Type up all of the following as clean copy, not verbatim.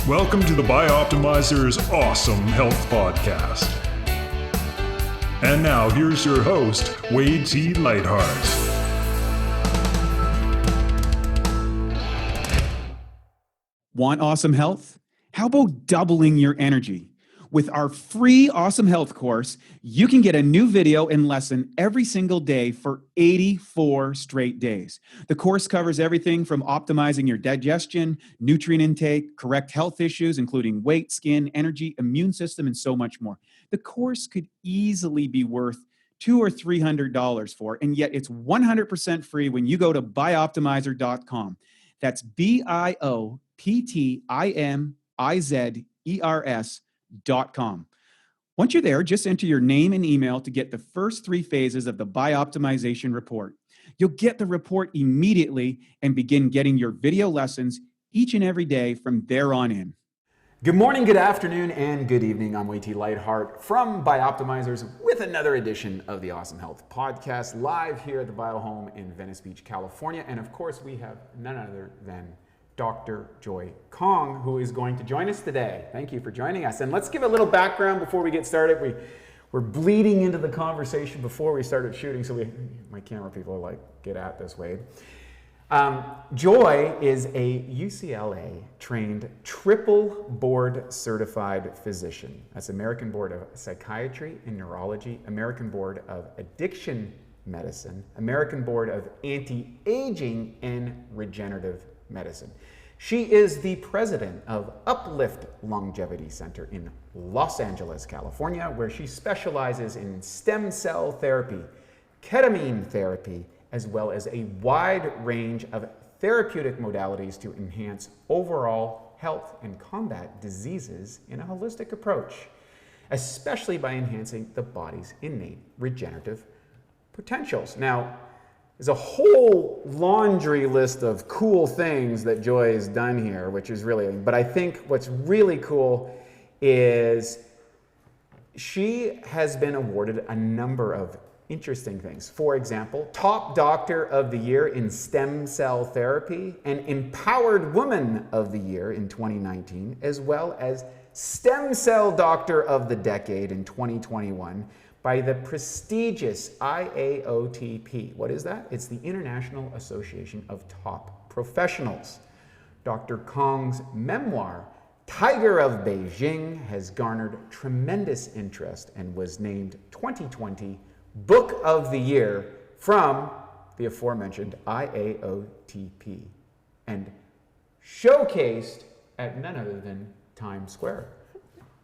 Welcome to the Bioptimizers Awesome Health Podcast. And now here's your host, Wade T. Lightheart. Want awesome health? How about doubling your energy? With our free Awesome Health course, you can get a new video and lesson every single day for 84 straight days. The course covers everything from optimizing your digestion, nutrient intake, correct health issues, including weight, skin, energy, immune system, and so much more. The course could easily be worth $200 or $300 for, and yet it's 100% free when you go to bioptimizer.com. That's bioptimizers.com. Once you're there, just enter your name and email to get the first 3 phases of the Bioptimization report. You'll get the report immediately and begin getting your video lessons each and every day from there on in. Good morning, good afternoon, and good evening. I'm Wade T. Lightheart from Bioptimizers with another edition of the Awesome Health Podcast, live here at the BioHome in Venice Beach, California. And of course, we have none other than Dr. Joy Kong, who is going to join us today. Thank you for joining us. And let's give a little background before we get started. We're bleeding into the conversation before we started shooting, so my camera people are like, get at this, Wade. Joy is a UCLA-trained triple board-certified physician. That's American Board of Psychiatry and Neurology, American Board of Addiction Medicine, American Board of Anti-Aging and Regenerative Medicine. She is the president of Uplift Longevity Center in Los Angeles, California, where she specializes in stem cell therapy, ketamine therapy, as well as a wide range of therapeutic modalities to enhance overall health and combat diseases in a holistic approach, especially by enhancing the body's innate regenerative potentials. Now, there's a whole laundry list of cool things that Joy has done here, which is really, but I think what's really cool is she has been awarded a number of interesting things. For example, Top Doctor of the Year in Stem Cell Therapy and Empowered Woman of the Year in 2019, as well as Stem Cell Doctor of the Decade in 2021 by the prestigious IAOTP. What is that? It's the International Association of Top Professionals. Dr. Kong's memoir, Tiger of Beijing, has garnered tremendous interest and was named 2020 Book of the Year from the aforementioned IAOTP and showcased at none other than Times Square.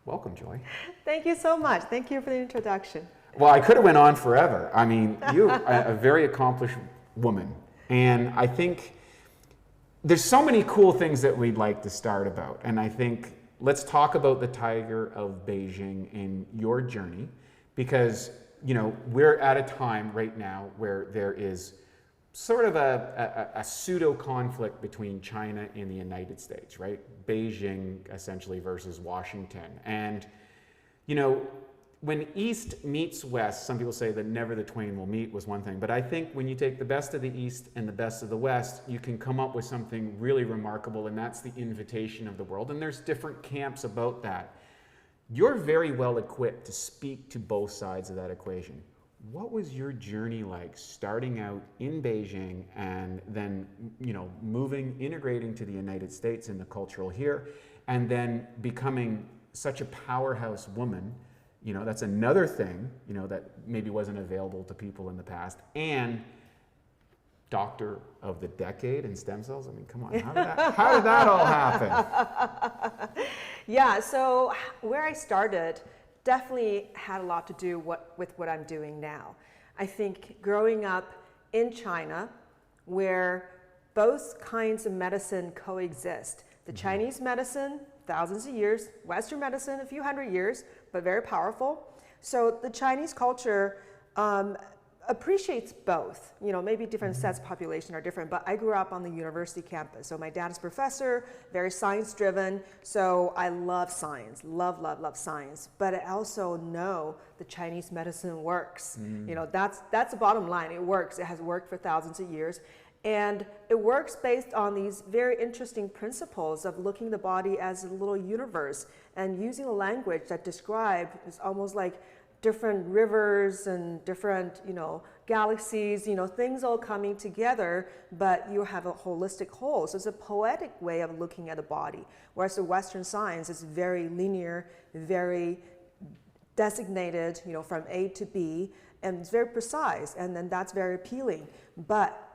Welcome, Joy. Thank you so much. Thank you for the introduction. Well, I could have went on forever. I mean, you're a very accomplished woman. And I think there's so many cool things that we'd like to start about. And I think let's talk about the Tiger of Beijing and your journey, because we're at a time right now where there is sort of a pseudo conflict between China and the United States, right? Beijing essentially versus Washington. And, when East meets West, some people say that never the twain will meet was one thing. But I think when you take the best of the East and the best of the West, you can come up with something really remarkable, and that's the invitation of the world. And there's different camps about that. You're very well equipped to speak to both sides of that equation. What was your journey like starting out in Beijing and then, integrating to the United States and the cultural here, and then becoming such a powerhouse woman? That's another thing, that maybe wasn't available to people in the past. And Doctor of the Decade in stem cells. I mean, come on, how did that all happen? Yeah, so where I started definitely had a lot to do with what I'm doing now. I think growing up in China, where both kinds of medicine coexist, the Chinese medicine, thousands of years, Western medicine, a few hundred years, but very powerful. So the Chinese culture appreciates both. Maybe different sets of population are different, but I grew up on the university campus. So my dad is a professor, very science driven. So I love science, love science. But I also know the Chinese medicine works. That's the bottom line. It works. It has worked for thousands of years. And it works based on these very interesting principles of looking at the body as a little universe and using a language that describes, it's almost like different rivers and different, galaxies, things all coming together, but you have a holistic whole. So it's a poetic way of looking at the body, whereas the Western science is very linear, very designated, from A to B, and it's very precise, and then that's very appealing. But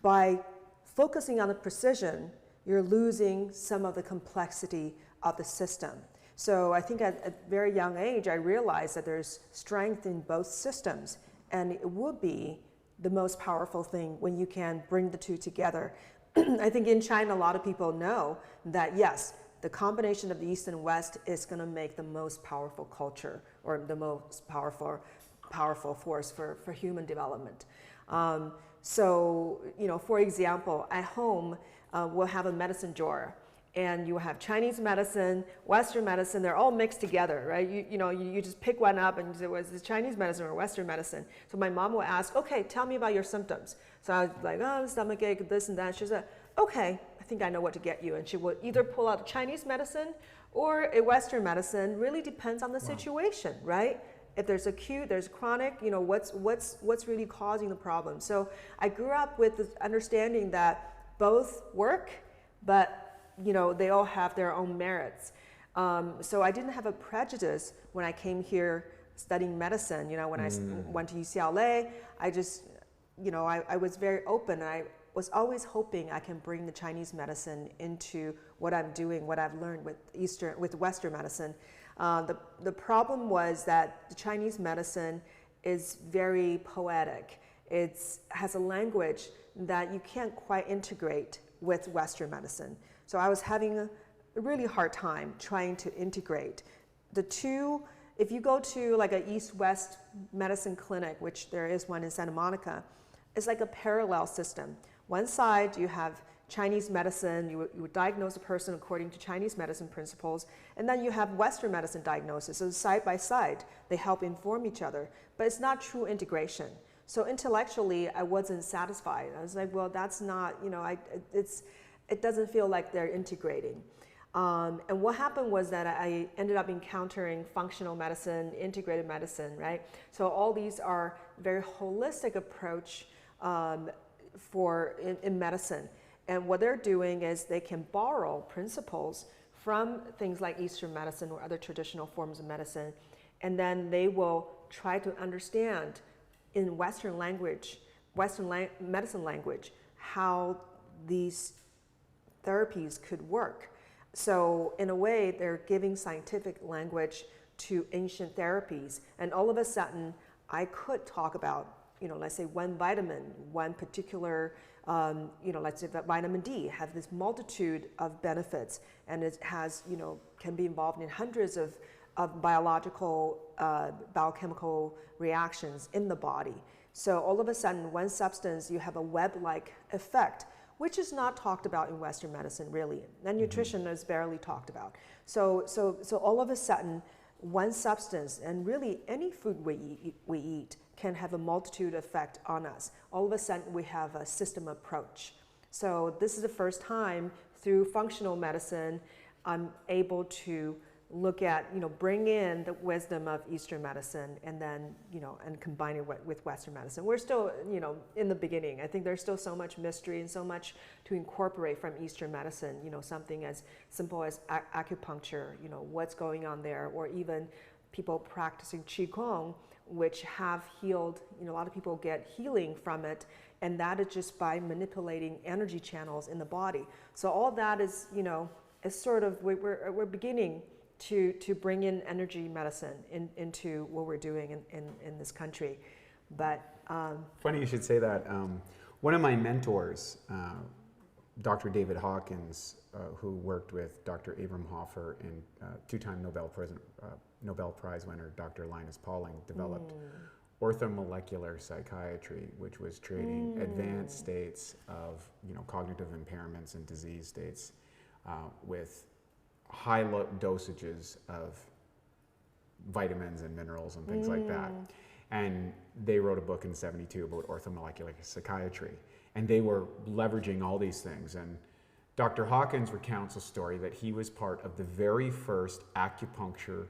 by focusing on the precision, you're losing some of the complexity of the system. So I think at a very young age, I realized that there's strength in both systems, and it would be the most powerful thing when you can bring the two together. I think in China, a lot of people know that, yes, the combination of the East and West is going to make the most powerful culture, or the most powerful force for human development. So, for example, at home, we'll have a medicine drawer, and you have Chinese medicine, Western medicine, they're all mixed together, right? You just pick one up and you say, well, is this Chinese medicine or Western medicine? So my mom will ask, okay, tell me about your symptoms. So I was like, oh, stomach ache, this and that. She said, okay, I think I know what to get you. And she would either pull out Chinese medicine or a Western medicine. Really depends on the situation, right? If there's acute, there's chronic, what's really causing the problem. So I grew up with the understanding that both work, but they all have their own merits. So I didn't have a prejudice when I came here studying medicine. When I went to UCLA, I just, I was very open, and I was always hoping I can bring the Chinese medicine into what I'm doing, what I've learned with Western medicine. The problem was that the Chinese medicine is very poetic. It has a language that you can't quite integrate with Western medicine. So I was having a really hard time trying to integrate the two. If you go to like an East-West medicine clinic, which there is one in Santa Monica, it's like a parallel system. One side you have Chinese medicine, you would diagnose a person according to Chinese medicine principles, and then you have Western medicine diagnosis. So side by side, they help inform each other, but it's not true integration. So intellectually, I wasn't satisfied. I was like, well, that's not, it doesn't feel like they're integrating. And what happened was that I ended up encountering functional medicine, integrated medicine, right? So all these are very holistic approach in medicine. And what they're doing is they can borrow principles from things like Eastern medicine or other traditional forms of medicine, and then they will try to understand in Western medicine language, how these therapies could work. So in a way, they're giving scientific language to ancient therapies. And all of a sudden, I could talk about, let's say one vitamin, one particular, let's say that vitamin D has this multitude of benefits, and it has, can be involved in hundreds of biological, biochemical reactions in the body. So all of a sudden, one substance, you have a web-like effect, which is not talked about in Western medicine, really. And nutrition is barely talked about. So all of a sudden, one substance, and really any food we eat can have a multitude effect on us. All of a sudden, we have a system approach. So this is the first time through functional medicine, I'm able to look at, bring in the wisdom of Eastern medicine and then, and combine it with Western medicine. We're still, in the beginning. I think there's still so much mystery and so much to incorporate from Eastern medicine, something as simple as acupuncture, what's going on there, or even people practicing Qigong, which have healed, a lot of people get healing from it, and that is just by manipulating energy channels in the body. So all that is, is sort of, we're beginning to bring in energy medicine into what we're doing in this country. But funny you should say that. One of my mentors, Dr. David Hawkins, who worked with Dr. Abram Hoffer and two-time Nobel Prize winner Dr. Linus Pauling, developed Orthomolecular Psychiatry, which was treating advanced states of cognitive impairments and disease states with high dosages of vitamins and minerals and things like that. And they wrote a book in '72 about orthomolecular psychiatry. And they were leveraging all these things. And Dr. Hawkins recounts a story that he was part of the very first acupuncture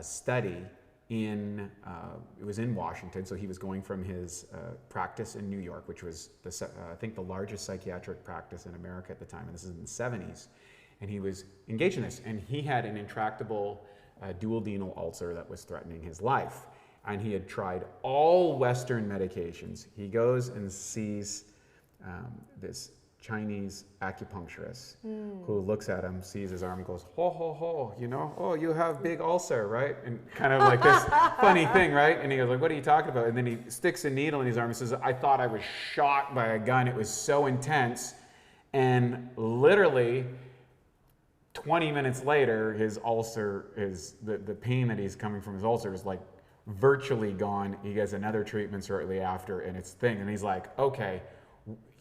study it was in Washington, so he was going from his practice in New York, which was, I think, the largest psychiatric practice in America at the time, and this is in the 70s, and he was engaged in this, and he had an intractable duodenal ulcer that was threatening his life, and he had tried all Western medications. He goes and sees this Chinese acupuncturist who looks at him, sees his arm, and goes, ho, ho, ho, you know, oh, you have big ulcer, right? And kind of like this funny thing, right? And he goes, like, what are you talking about? And then he sticks a needle in his arm and says, I thought I was shot by a gun. It was so intense. And literally 20 minutes later, his ulcer is, the pain that he's coming from his ulcer is like virtually gone. He gets another treatment shortly after, and it's thing. And he's like, okay,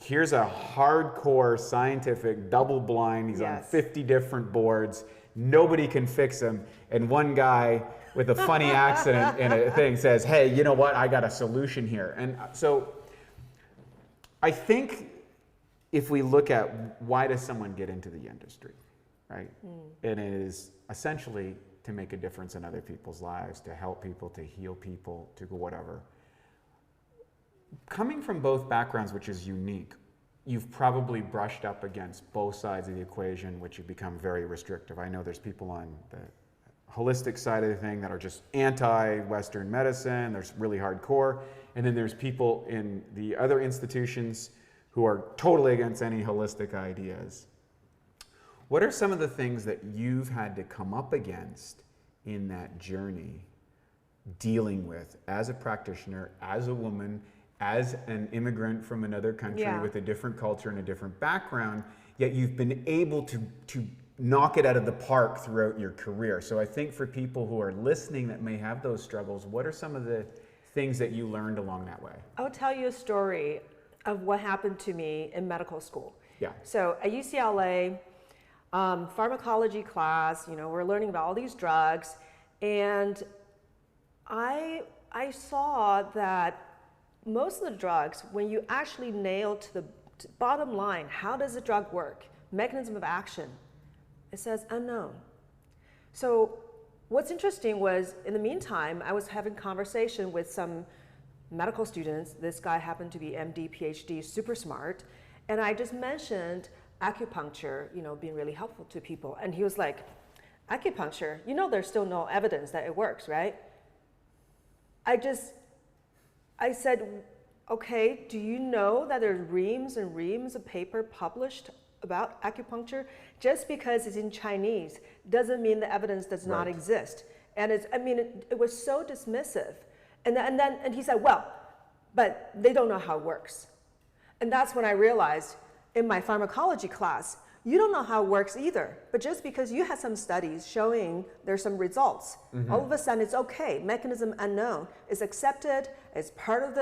here's a hardcore scientific double-blind. He's on 50 different boards. Nobody can fix him. And one guy with a funny accident and a thing says, hey, you know what? I got a solution here. And so I think if we look at why does someone get into the industry, right? It is essentially to make a difference in other people's lives, to help people, to heal people, to go whatever. Coming from both backgrounds, which is unique, you've probably brushed up against both sides of the equation, which have become very restrictive. I know there's people on the holistic side of the thing that are just anti-Western medicine, there's really hardcore, and then there's people in the other institutions who are totally against any holistic ideas. What are some of the things that you've had to come up against in that journey, dealing with as a practitioner, as a woman, as an immigrant from another country with a different culture and a different background, yet you've been able to knock it out of the park throughout your career? So I think for people who are listening that may have those struggles, what are some of the things that you learned along that way? I'll tell you a story of what happened to me in medical school. Yeah. So at UCLA, pharmacology class, you know, we're learning about all these drugs, and I saw that most of the drugs, when you actually nail to the bottom line, how does the drug work, mechanism of action, it says unknown. So what's interesting was, in the meantime, I was having conversation with some medical students. This guy happened to be MD, PhD, super smart, and I just mentioned acupuncture, you know, being really helpful to people, and he was like, acupuncture, you know, there's still no evidence that it works, right? I said, okay, do you know that there's reams and reams of paper published about acupuncture? Just because it's in Chinese doesn't mean the evidence does not exist. And it was so dismissive. And he said, well, but they don't know how it works. And that's when I realized in my pharmacology class, you don't know how it works either, but just because you had some studies showing there's some results, all of a sudden it's okay, mechanism unknown, is accepted, it's part of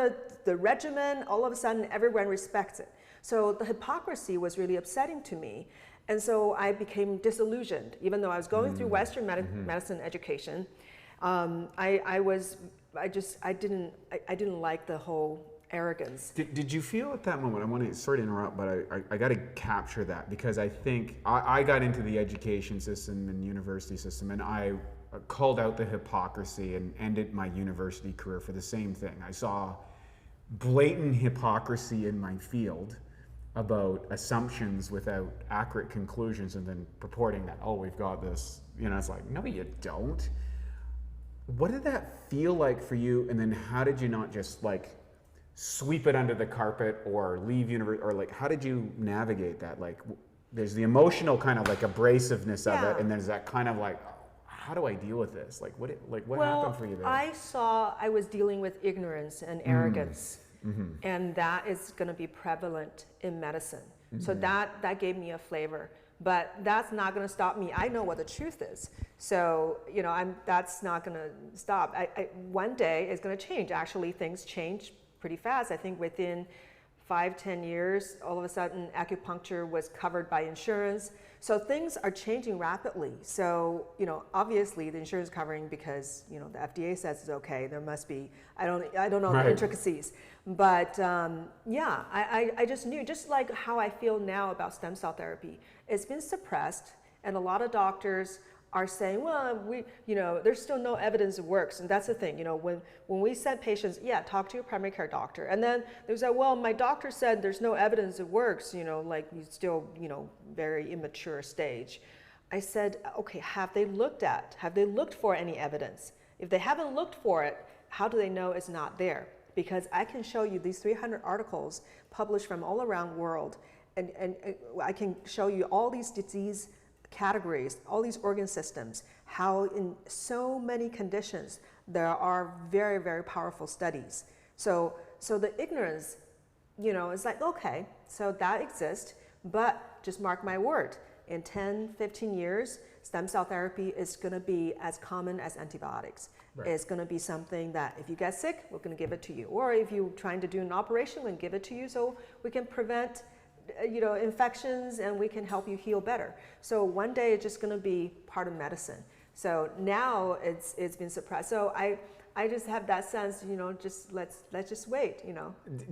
the regimen, all of a sudden everyone respects it. So the hypocrisy was really upsetting to me, and so I became disillusioned. Even though I was going through Western medicine education, I didn't like the whole arrogance. Did you feel at that moment, I want to sort of interrupt, but I got to capture that, because I think I got into the education system and university system, and I called out the hypocrisy and ended my university career for the same thing. I saw blatant hypocrisy in my field about assumptions without accurate conclusions, and then purporting that, oh, we've got this, you know, it's like, no, you don't. What did that feel like for you? And then how did you not just like sweep it under the carpet or leave university, or like, how did you navigate that? Like, there's the emotional kind of like abrasiveness of it, and there's that kind of like, how do I deal with this? Like, what happened for you there? I saw I was dealing with ignorance and arrogance, and that is going to be prevalent in medicine. So that gave me a flavor, but that's not going to stop me. I know what the truth is. So, you know, that's not going to stop. One day it's going to change. Actually, things change pretty fast. I think within 5-10 years, all of a sudden acupuncture was covered by insurance. So things are changing rapidly. So, obviously the insurance is covering because, the FDA says it's okay. There must be, I don't know the intricacies. But I just knew, just like how I feel now about stem cell therapy, it's been suppressed, and a lot of doctors are saying, well, there's still no evidence it works. And that's the thing, when we send patients, talk to your primary care doctor. And then they say, well, my doctor said there's no evidence it works, like you still, very immature stage. I said, okay, have they looked for any evidence? If they haven't looked for it, how do they know it's not there? Because I can show you these 300 articles published from all around the world, and I can show you all these disease categories, all these organ systems, how in so many conditions there are very, very powerful studies. So the ignorance, is like, okay, so that exists, but just mark my word, in 10, 15 years, stem cell therapy is going to be as common as antibiotics. Right. It's going to be something that if you get sick, we're going to give it to you. Or if you're trying to do an operation, we can give it to you so we can prevent infections, and we can help you heal better. So one day it's just going to be part of medicine. So now it's been suppressed. So I just have that sense, just let's just wait,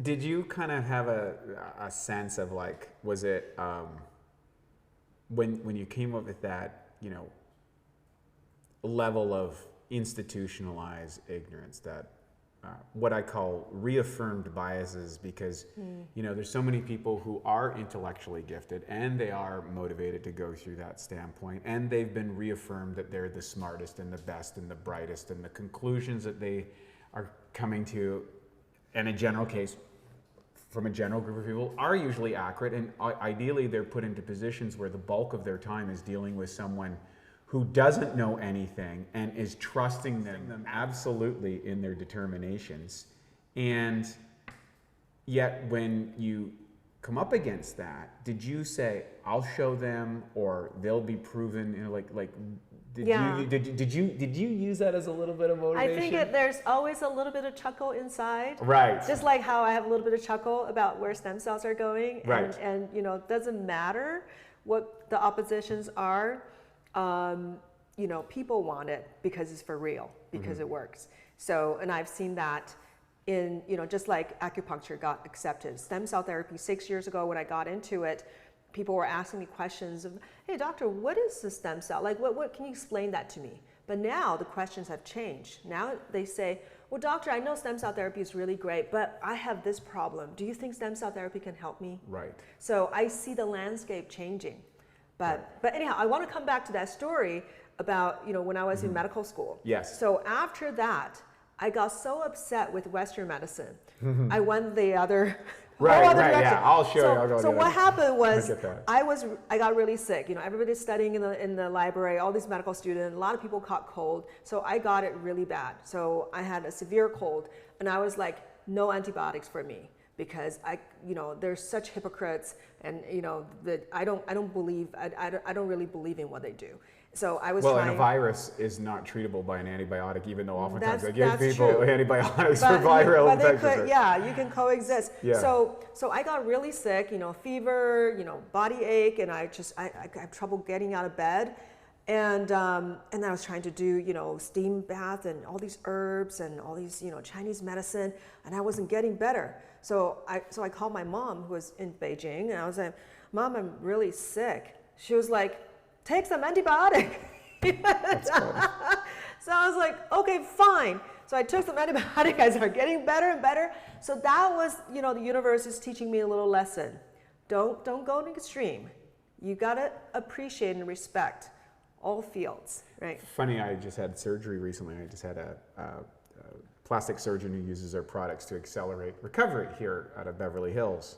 Did you kind of have a sense of like, was it when you came up with that, level of institutionalized ignorance, that what I call reaffirmed biases, because there's so many people who are intellectually gifted and they are motivated to go through that standpoint, and they've been reaffirmed that they're the smartest and the best and the brightest, and the conclusions that they are coming to, in a general case, from a general group of people, are usually accurate, and ideally they're put into positions where the bulk of their time is dealing with someone who doesn't know anything and is trusting them absolutely in their determinations. And yet when you come up against that, did you say, I'll show them, or they'll be proven, did you use that as a little bit of motivation? I think there's always a little bit of chuckle inside. Right. Just like how I have a little bit of chuckle about where stem cells are going. Right. And it doesn't matter what the oppositions are. People want it because it's for real, because it works. So, and I've seen that in, just like acupuncture got accepted. Stem cell therapy 6 years ago, when I got into it, people were asking me questions of, hey doctor, what is the stem cell? Like, what can you explain that to me? But now the questions have changed. Now they say, well doctor, I know stem cell therapy is really great, but I have this problem. Do you think stem cell therapy can help me? Right. So I see the landscape changing. But anyhow, I want to come back to that story about, when I was in medical school. Yes. So after that, I got so upset with Western medicine. I went the other direction. Yeah, I'll show you. I'll go so what happened was, I I got really sick. Everybody's studying in the library, all these medical students, a lot of people caught cold. So I got it really bad. So I had a severe cold, and I was like, no antibiotics for me. Because there's such hypocrites, and that I don't really believe in what they do. So I was and a virus is not treatable by an antibiotic, even though oftentimes they give people true. antibiotics for viral infections. You can coexist. Yeah. So I got really sick, fever, body ache, and I have trouble getting out of bed. And I was trying to do, steam bath and all these herbs and all these, Chinese medicine, and I wasn't getting better. So I called my mom, who was in Beijing, and I was like, Mom, I'm really sick. She was like, take some antibiotic. So I was like, okay, fine. So I took some antibiotic. I started getting better and better. So that was, the universe is teaching me a little lesson. Don't go to the extreme. You gotta appreciate and respect all fields, right? Funny, I just had surgery recently. I just had a plastic surgeon who uses our products to accelerate recovery here out of Beverly Hills.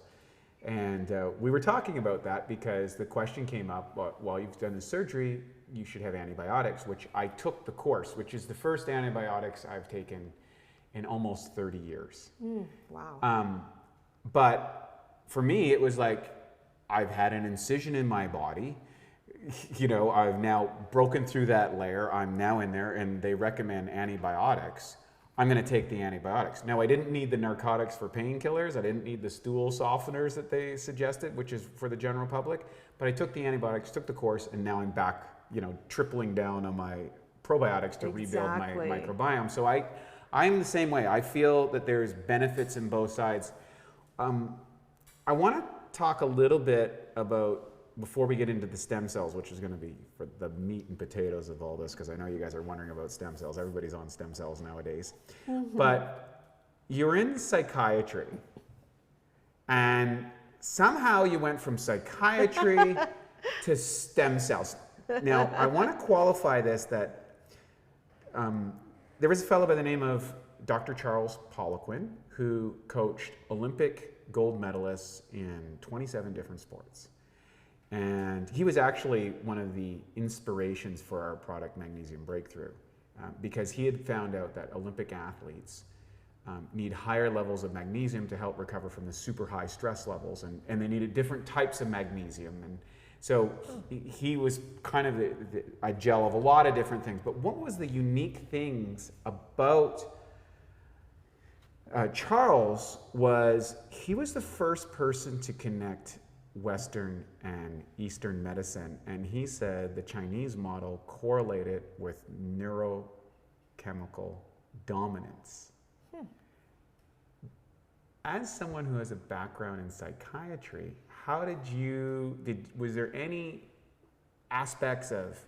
And we were talking about that because the question came up, well, while you've done the surgery, you should have antibiotics, which I took the course, which is the first antibiotics I've taken in almost 30 years. Wow. But for me, it was like, I've had an incision in my body. I've now broken through that layer. I'm now in there, and they recommend antibiotics. I'm going to take the antibiotics. Now, I didn't need the narcotics for painkillers. I didn't need the stool softeners that they suggested, which is for the general public. But I took the antibiotics, took the course, and now I'm back, tripling down on my probiotics to rebuild my microbiome. So I'm the same way. I feel that there's benefits in both sides. I want to talk a little bit about, before we get into the stem cells, which is going to be for the meat and potatoes of all this, because I know you guys are wondering about stem cells. Everybody's on stem cells nowadays. But you're in psychiatry, and somehow you went from psychiatry to stem cells. Now, I want to qualify this that there was a fellow by the name of Dr. Charles Poliquin who coached Olympic gold medalists in 27 different sports. And he was actually one of the inspirations for our product Magnesium Breakthrough, because he had found out that Olympic athletes need higher levels of magnesium to help recover from the super high stress levels, and they needed different types of magnesium. And so he was kind of a gel of a lot of different things. But what was the unique things about Charles was he was the first person to connect Western and Eastern medicine, and he said the Chinese model correlated with neurochemical dominance. As someone who has a background in psychiatry, was there any aspects of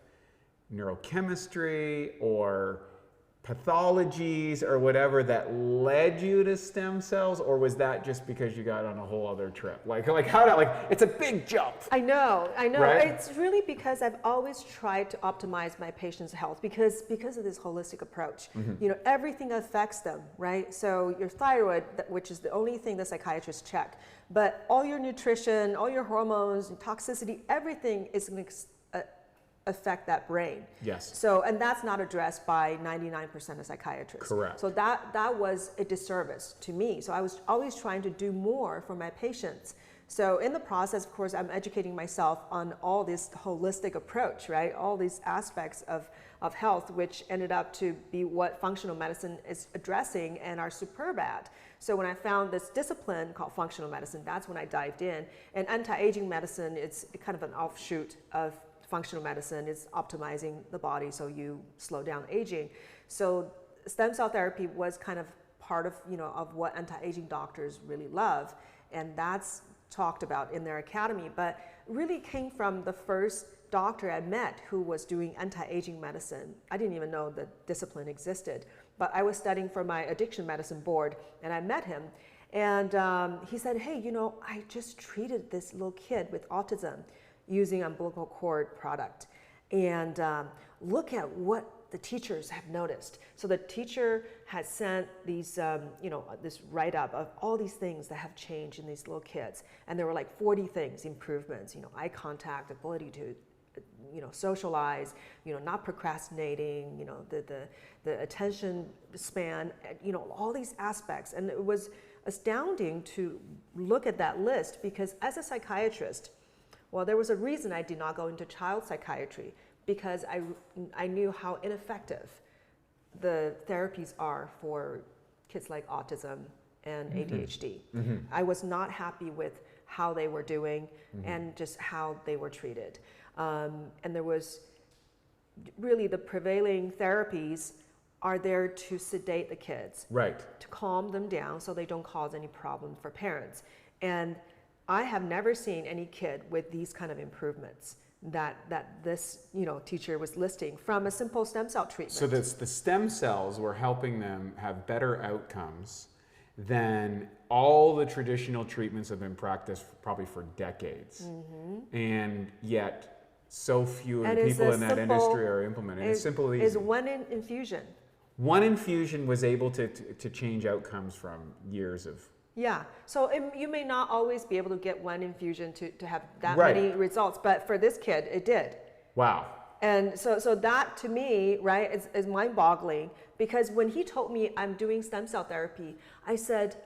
neurochemistry or pathologies or whatever that led you to stem cells, or was that just because you got on a whole other trip? It's a big jump. I know. Right? It's really because I've always tried to optimize my patients' health because of this holistic approach. Everything affects them, right? So your thyroid, which is the only thing the psychiatrists check, but all your nutrition, all your hormones, and toxicity, everything is going to affect that brain. Yes. So, and that's not addressed by 99% of psychiatrists. Correct. So that was a disservice to me. So I was always trying to do more for my patients. So in the process, of course, I'm educating myself on all this holistic approach, right? All these aspects of health, which ended up to be what functional medicine is addressing and are superb at. So when I found this discipline called functional medicine, that's when I dived in. And anti-aging medicine, it's kind of an offshoot of functional medicine. Is optimizing the body so you slow down aging. So stem cell therapy was kind of part of, of what anti-aging doctors really love, and that's talked about in their academy, but really came from the first doctor I met who was doing anti-aging medicine. I didn't even know the discipline existed, but I was studying for my addiction medicine board, and I met him, and he said, hey, I just treated this little kid with autism using umbilical cord product, and look at what the teachers have noticed. So the teacher had sent these, this write-up of all these things that have changed in these little kids, and there were like 40 things, improvements, eye contact, ability to, socialize, not procrastinating, the attention span, all these aspects. And it was astounding to look at that list, because as a psychiatrist, well, there was a reason I did not go into child psychiatry, because I knew how ineffective the therapies are for kids like autism and ADHD. I was not happy with how they were doing and just how they were treated. And there was really, the prevailing therapies are there to sedate the kids, right, to calm them down so they don't cause any problem for parents. And I have never seen any kid with these kind of improvements that this teacher was listing from a simple stem cell treatment. So the stem cells were helping them have better outcomes than all the traditional treatments have been practiced probably for decades. And yet so few of the people in that industry are implementing. It's simple and easy. Is one infusion. One infusion was able to change outcomes from years of. Yeah, so you may not always be able to get one infusion to have that Right. many results, but for this kid, it did. Wow. And so that to me, right, is mind-boggling, because when he told me I'm doing stem cell therapy, I said,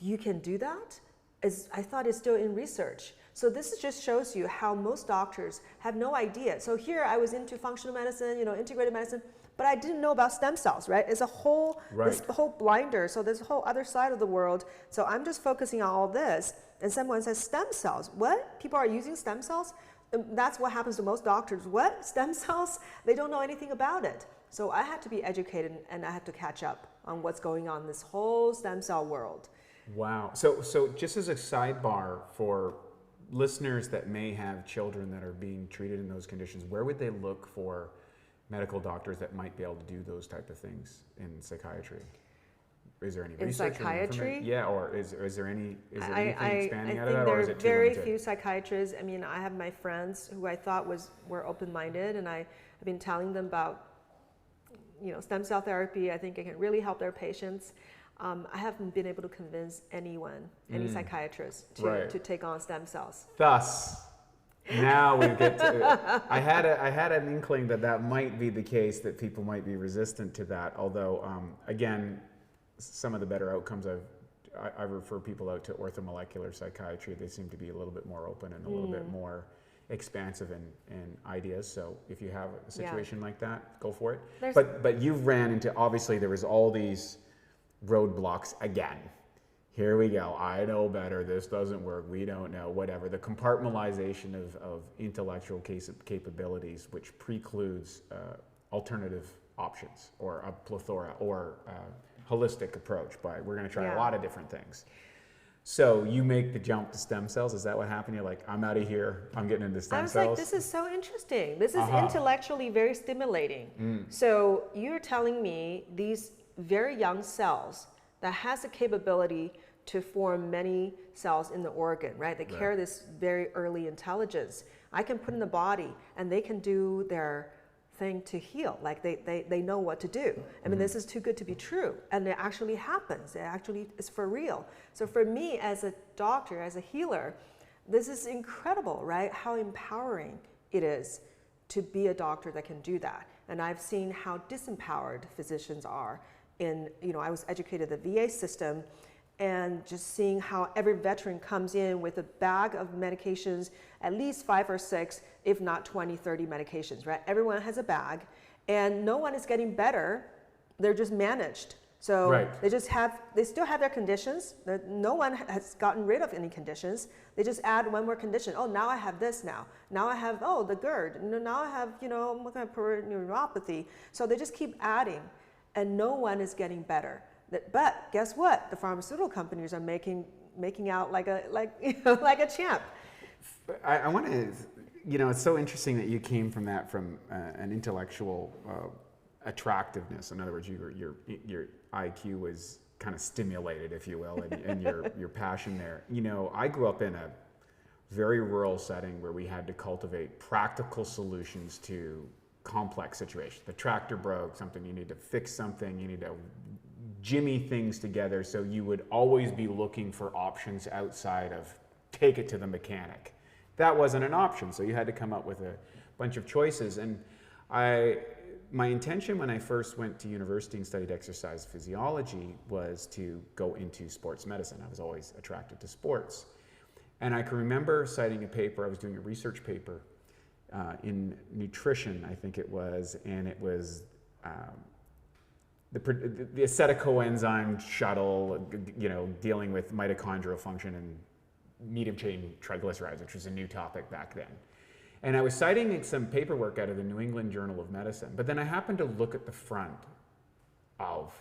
you can do that? I thought it's still in research. So this just shows you how most doctors have no idea. So here I was into functional medicine, integrated medicine, but I didn't know about stem cells, right? It's a whole, this whole blinder. So there's a whole other side of the world. So I'm just focusing on all this. And someone says, stem cells, what? People are using stem cells? That's what happens to most doctors. What? Stem cells? They don't know anything about it. So I had to be educated and I had to catch up on what's going on in this whole stem cell world. Wow. So just as a sidebar for listeners that may have children that are being treated in those conditions, where would they look for medical doctors that might be able to do those type of things in psychiatry? Is there any research? In psychiatry? Yeah, or is there anything expanding out of that, I think or is it too very limited? few psychiatrists. I mean, I have my friends who I thought were open-minded, and I've been telling them about, stem cell therapy. I think it can really help their patients. I haven't been able to convince anyone, any psychiatrist, to take on stem cells. Thus, now we get to. I had an inkling that might be the case, that people might be resistant to that. Although, again, some of the better outcomes I refer people out to orthomolecular psychiatry. They seem to be a little bit more open and a little bit more expansive in ideas. So if you have a situation like that, go for it. But you've ran into, obviously there was all these roadblocks again. Here we go. I know better. This doesn't work. We don't know. Whatever. The compartmentalization of intellectual capabilities, which precludes alternative options or a plethora or holistic approach. But we're going to try a lot of different things. So you make the jump to stem cells. Is that what happened? You're like, I'm out of here. I'm getting into stem cells. I was like, this is so interesting. This is intellectually very stimulating. So you're telling me these very young cells that has the capability to form many cells in the organ, right? They carry this very early intelligence. I can put in the body and they can do their thing to heal. Like they know what to do. I mean, this is too good to be true. And it actually happens. It actually is for real. So for me as a doctor, as a healer, this is incredible, right? How empowering it is to be a doctor that can do that. And I've seen how disempowered physicians are in, I was educated in the VA system, and just seeing how every veteran comes in with a bag of medications, at least 5 or 6, if not 20, 30 medications, right? Everyone has a bag, and no one is getting better. They're just managed. So they still have their conditions. No one has gotten rid of any conditions. They just add one more condition. Oh, now I have this now. Now I have, the GERD. Now I have, what kind of neuropathy. So they just keep adding, and no one is getting better. But guess what? The pharmaceutical companies are making out like a champ. I want to, it's so interesting that you came from an intellectual attractiveness. In other words, your IQ was kind of stimulated, if you will, and your passion there. I grew up in a very rural setting where we had to cultivate practical solutions to complex situations. The tractor broke, you need to fix something, you need to jimmy things together, so you would always be looking for options outside of take it to the mechanic. That wasn't an option, so you had to come up with a bunch of choices. And my intention when I first went to university and studied exercise physiology was to go into sports medicine. I was always attracted to sports. And I can remember citing a paper, I was doing a research paper in nutrition, I think it was, and it was the acetocoenzyme shuttle, dealing with mitochondrial function and medium chain triglycerides, which was a new topic back then. And I was citing some paperwork out of the New England Journal of Medicine, but then I happened to look at the front of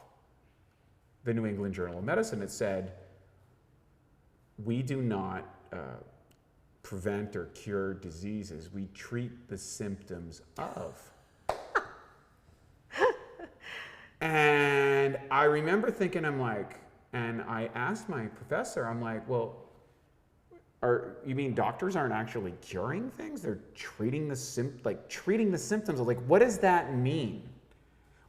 the New England Journal of Medicine. It said, we do not prevent or cure diseases, we treat the symptoms of. And I remember thinking, and I asked my professor, well, you mean doctors aren't actually curing things? They're treating the symptoms. I'm like, what does that mean?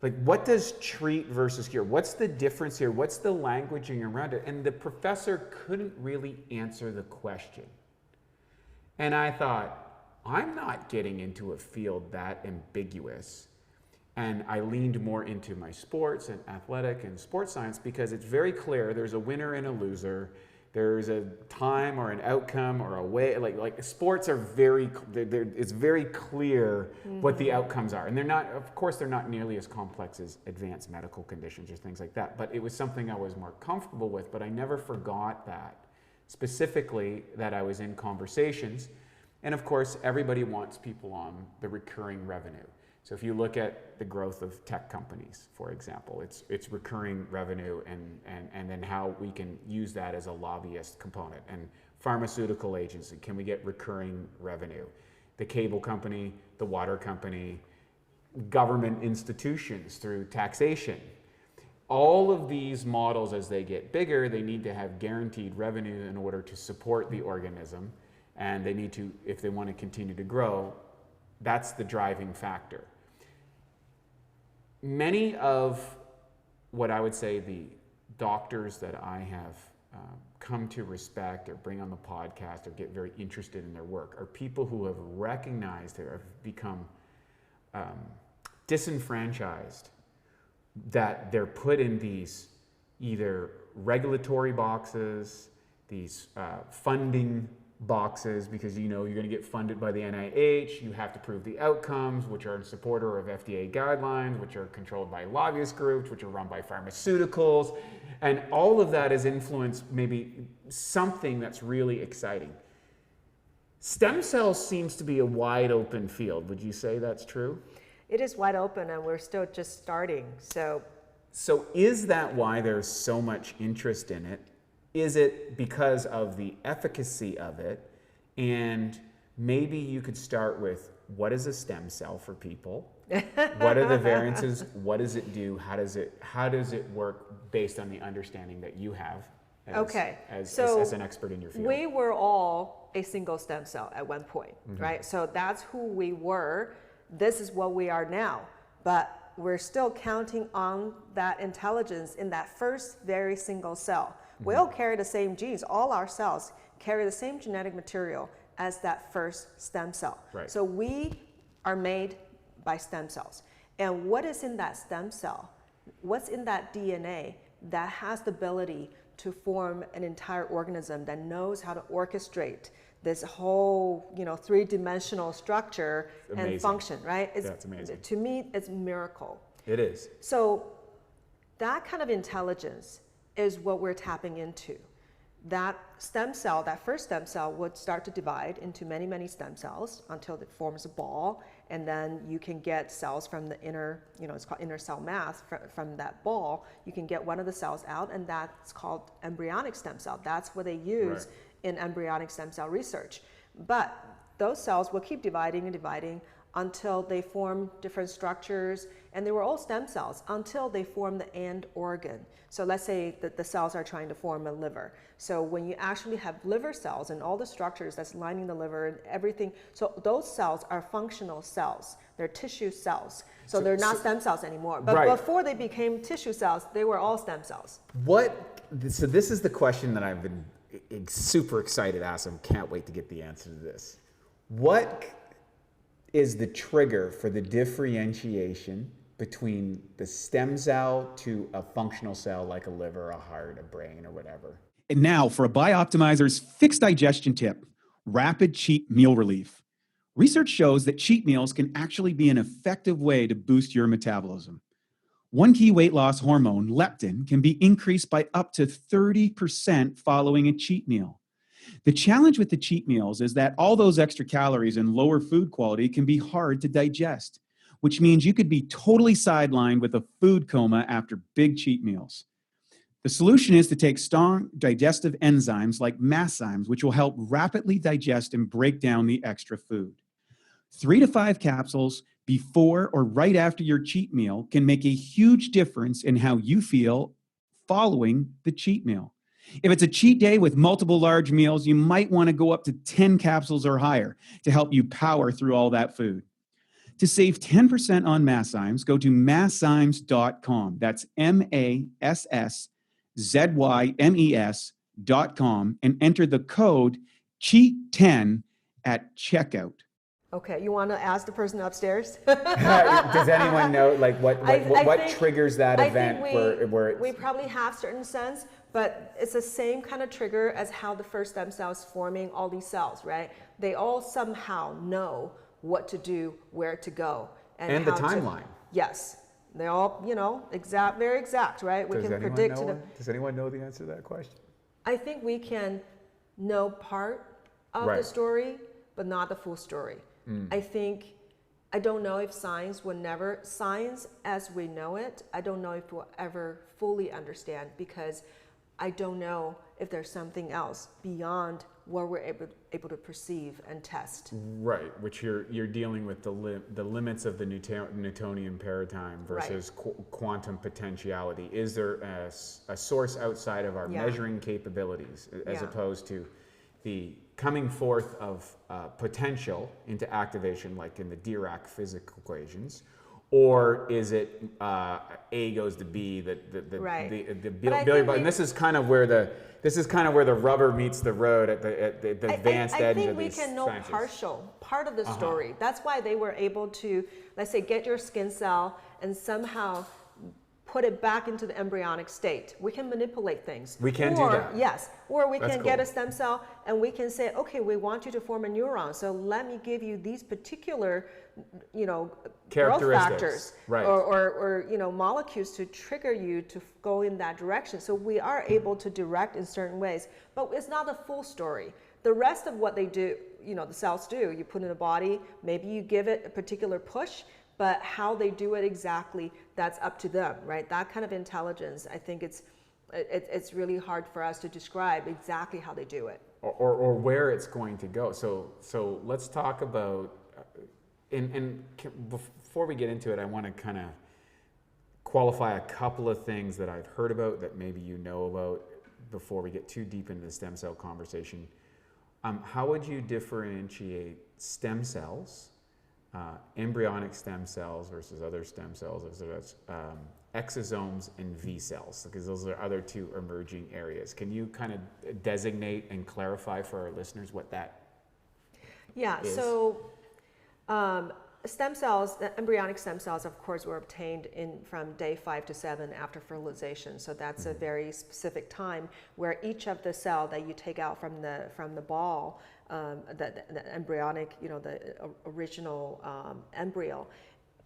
Like, what does treat versus cure? What's the difference here? What's the languaging around it? And the professor couldn't really answer the question. And I thought, I'm not getting into a field that ambiguous. And I leaned more into my sports and athletic and sports science because it's very clear there's a winner and a loser. There's a time or an outcome or a way, like sports are it's very clear what the outcomes are. And they're not, of course, they're not nearly as complex as advanced medical conditions or things like that, but it was something I was more comfortable with, but I never forgot that, specifically that I was in conversations. And of course, everybody wants people on the recurring revenue. So if you look at the growth of tech companies, for example, it's recurring revenue and then how we can use that as a lobbyist component. And pharmaceutical agency, can we get recurring revenue? The cable company, the water company, government institutions through taxation. All of these models, as they get bigger, they need to have guaranteed revenue in order to support the organism. And they need to, if they want to continue to grow, that's the driving factor. Many of what I would say the doctors that I have come to respect or bring on the podcast or get very interested in their work are people who have recognized or have become disenfranchised, that they're put in these either regulatory boxes, these funding boxes, because you're going to get funded by the NIH, you have to prove the outcomes, which are in supporter of FDA guidelines, which are controlled by lobbyist groups, which are run by pharmaceuticals, and all of that has influenced maybe something that's really exciting. Stem cells seems to be a wide open field. Would you say that's true? It is wide open and we're still just starting. So is that why there's so much interest in it? Is it because of the efficacy of it? And maybe you could start with, what is a stem cell for people? What are the variances? What does it do? How does it work based on the understanding that you have as an expert in your field? We were all a single stem cell at one point, right? So that's who we were. This is what we are now. But we're still counting on that intelligence in that first very single cell. We all carry the same genes. All our cells carry the same genetic material as that first stem cell. Right. So we are made by stem cells. And what is in that stem cell? What's in that DNA that has the ability to form an entire organism that knows how to orchestrate this whole, three-dimensional structure and function, right? That's amazing. To me, it's a miracle. It is. So that kind of intelligence is what we're tapping into. That stem cell, that first stem cell, would start to divide into many, many stem cells until it forms a ball, and then you can get cells from the inner, it's called inner cell mass, from that ball, you can get one of the cells out, and that's called embryonic stem cell. That's what they use in embryonic stem cell research. But those cells will keep dividing and dividing until they form different structures, and they were all stem cells until they form the end organ. So let's say that the cells are trying to form a liver. So when you actually have liver cells and all the structures that's lining the liver and everything, so those cells are functional cells. They're tissue cells. So they're not stem cells anymore. But before they became tissue cells, they were all stem cells. So this is the question that I've been super excited to ask. I can't wait to get the answer to this. What is the trigger for the differentiation between the stem cell to a functional cell like a liver, a heart, a brain, or whatever? And now for a Bioptimizers fixed digestion tip, rapid cheat meal relief. Research shows that cheat meals can actually be an effective way to boost your metabolism. One key weight loss hormone, leptin, can be increased by up to 30% following a cheat meal. The challenge with the cheat meals is that all those extra calories and lower food quality can be hard to digest, which means you could be totally sidelined with a food coma after big cheat meals. The solution is to take strong digestive enzymes like Mesenchymal, which will help rapidly digest and break down the extra food. 3 to 5 capsules before or right after your cheat meal can make a huge difference in how you feel following the cheat meal. If it's a cheat day with multiple large meals, you might want to go up to 10 capsules or higher to help you power through all that food. To save 10% on Mesenchymal, go to Mesenchymal.com. That's MASSZYMES.com and enter the code CHEAT10 at checkout. Okay, you want to ask the person upstairs? Does anyone know what triggers that event? We probably have certain sense. But it's the same kind of trigger as how the first stem cell is forming all these cells, right? They all somehow know what to do, where to go, and the timeline. Yes, they're all, you know, very exact, right? We can predict. Does anyone know the answer to that question? I think we can know part of the story, but not the full story. I don't know if science as we know it, I don't know if we'll ever fully understand, because I don't know if there's something else beyond what we're able to perceive and test. Right, which you're dealing with the limits of the Newtonian paradigm versus quantum potentiality. Is there a source outside of our measuring capabilities, as opposed to the coming forth of potential into activation, like in the Dirac physics equations? Or is it A goes to B, the billiard? And this is kind of where the rubber meets the road at the advanced edge of these I think we can know part of the story. That's why they were able to, let's say, get your skin cell and somehow put it back into the embryonic state. We can manipulate things. We can do that. Yes. Or we can get a stem cell and we can say, okay, we want you to form a neuron. So let me give you these particular, you know, growth factors, or you know, molecules to trigger you to go in that direction. So we are able to direct in certain ways, but it's not the full story. The rest of what they do, you know, the cells do, you put in the body, maybe you give it a particular push, but how they do it exactly, that's up to them, right? That kind of intelligence, I think it's really hard for us to describe exactly how they do it. Or where it's going to go. So let's talk about, before we get into it, I want to kind of qualify a couple of things that I've heard about that maybe you know about before we get too deep into the stem cell conversation. How would you differentiate stem cells, embryonic stem cells versus other stem cells, as exosomes and V cells, because those are other two emerging areas? Can you kind of designate and clarify for our listeners what that is? So stem cells, the embryonic stem cells, of course, were obtained from day 5 to 7 after fertilization. So that's a very specific time where each of the cell that you take out from the ball, the embryonic, you know, the original embryo,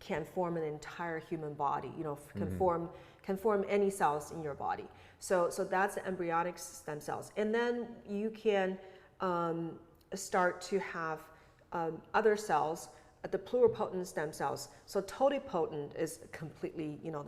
can form an entire human body. You know, can form any cells in your body. So that's the embryonic stem cells, and then you can start to have other cells. The pluripotent stem cells. So totipotent is completely, you know,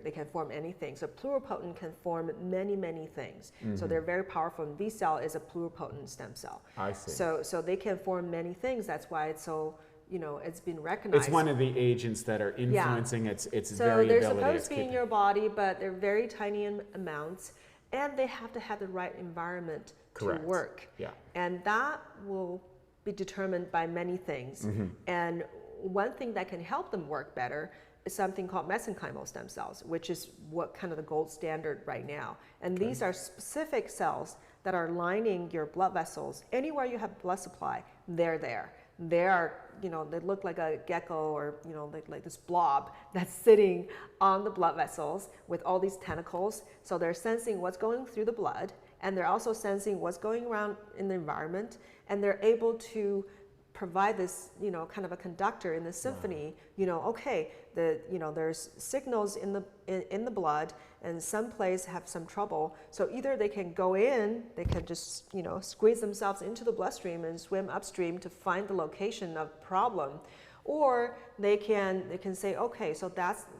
they can form anything. So pluripotent can form many things. So they're very powerful. And V cell is a pluripotent stem cell. I see. So they can form many things. That's why it's so, you know, it's been recognized. It's one of the agents that are influencing its variability. So they're supposed to be in your body, but they're very tiny amounts, and they have to have the right environment to work. Yeah. And that will be determined by many things. And one thing that can help them work better is something called mesenchymal stem cells, which is what kind of the gold standard right now. And these are specific cells that are lining your blood vessels. Anywhere you have blood supply, they're there. They are, you know, they look like a gecko, or, you know, like this blob that's sitting on the blood vessels with all these tentacles. So they're sensing what's going through the blood, and they're also sensing what's going around in the environment, and they're able to provide this, you know, kind of a conductor in the symphony. You know, okay, you know, there's signals in the blood, and some places have some trouble. So either they can go in, they can just, you know, squeeze themselves into the bloodstream and swim upstream to find the location of problem, or they can say, okay, so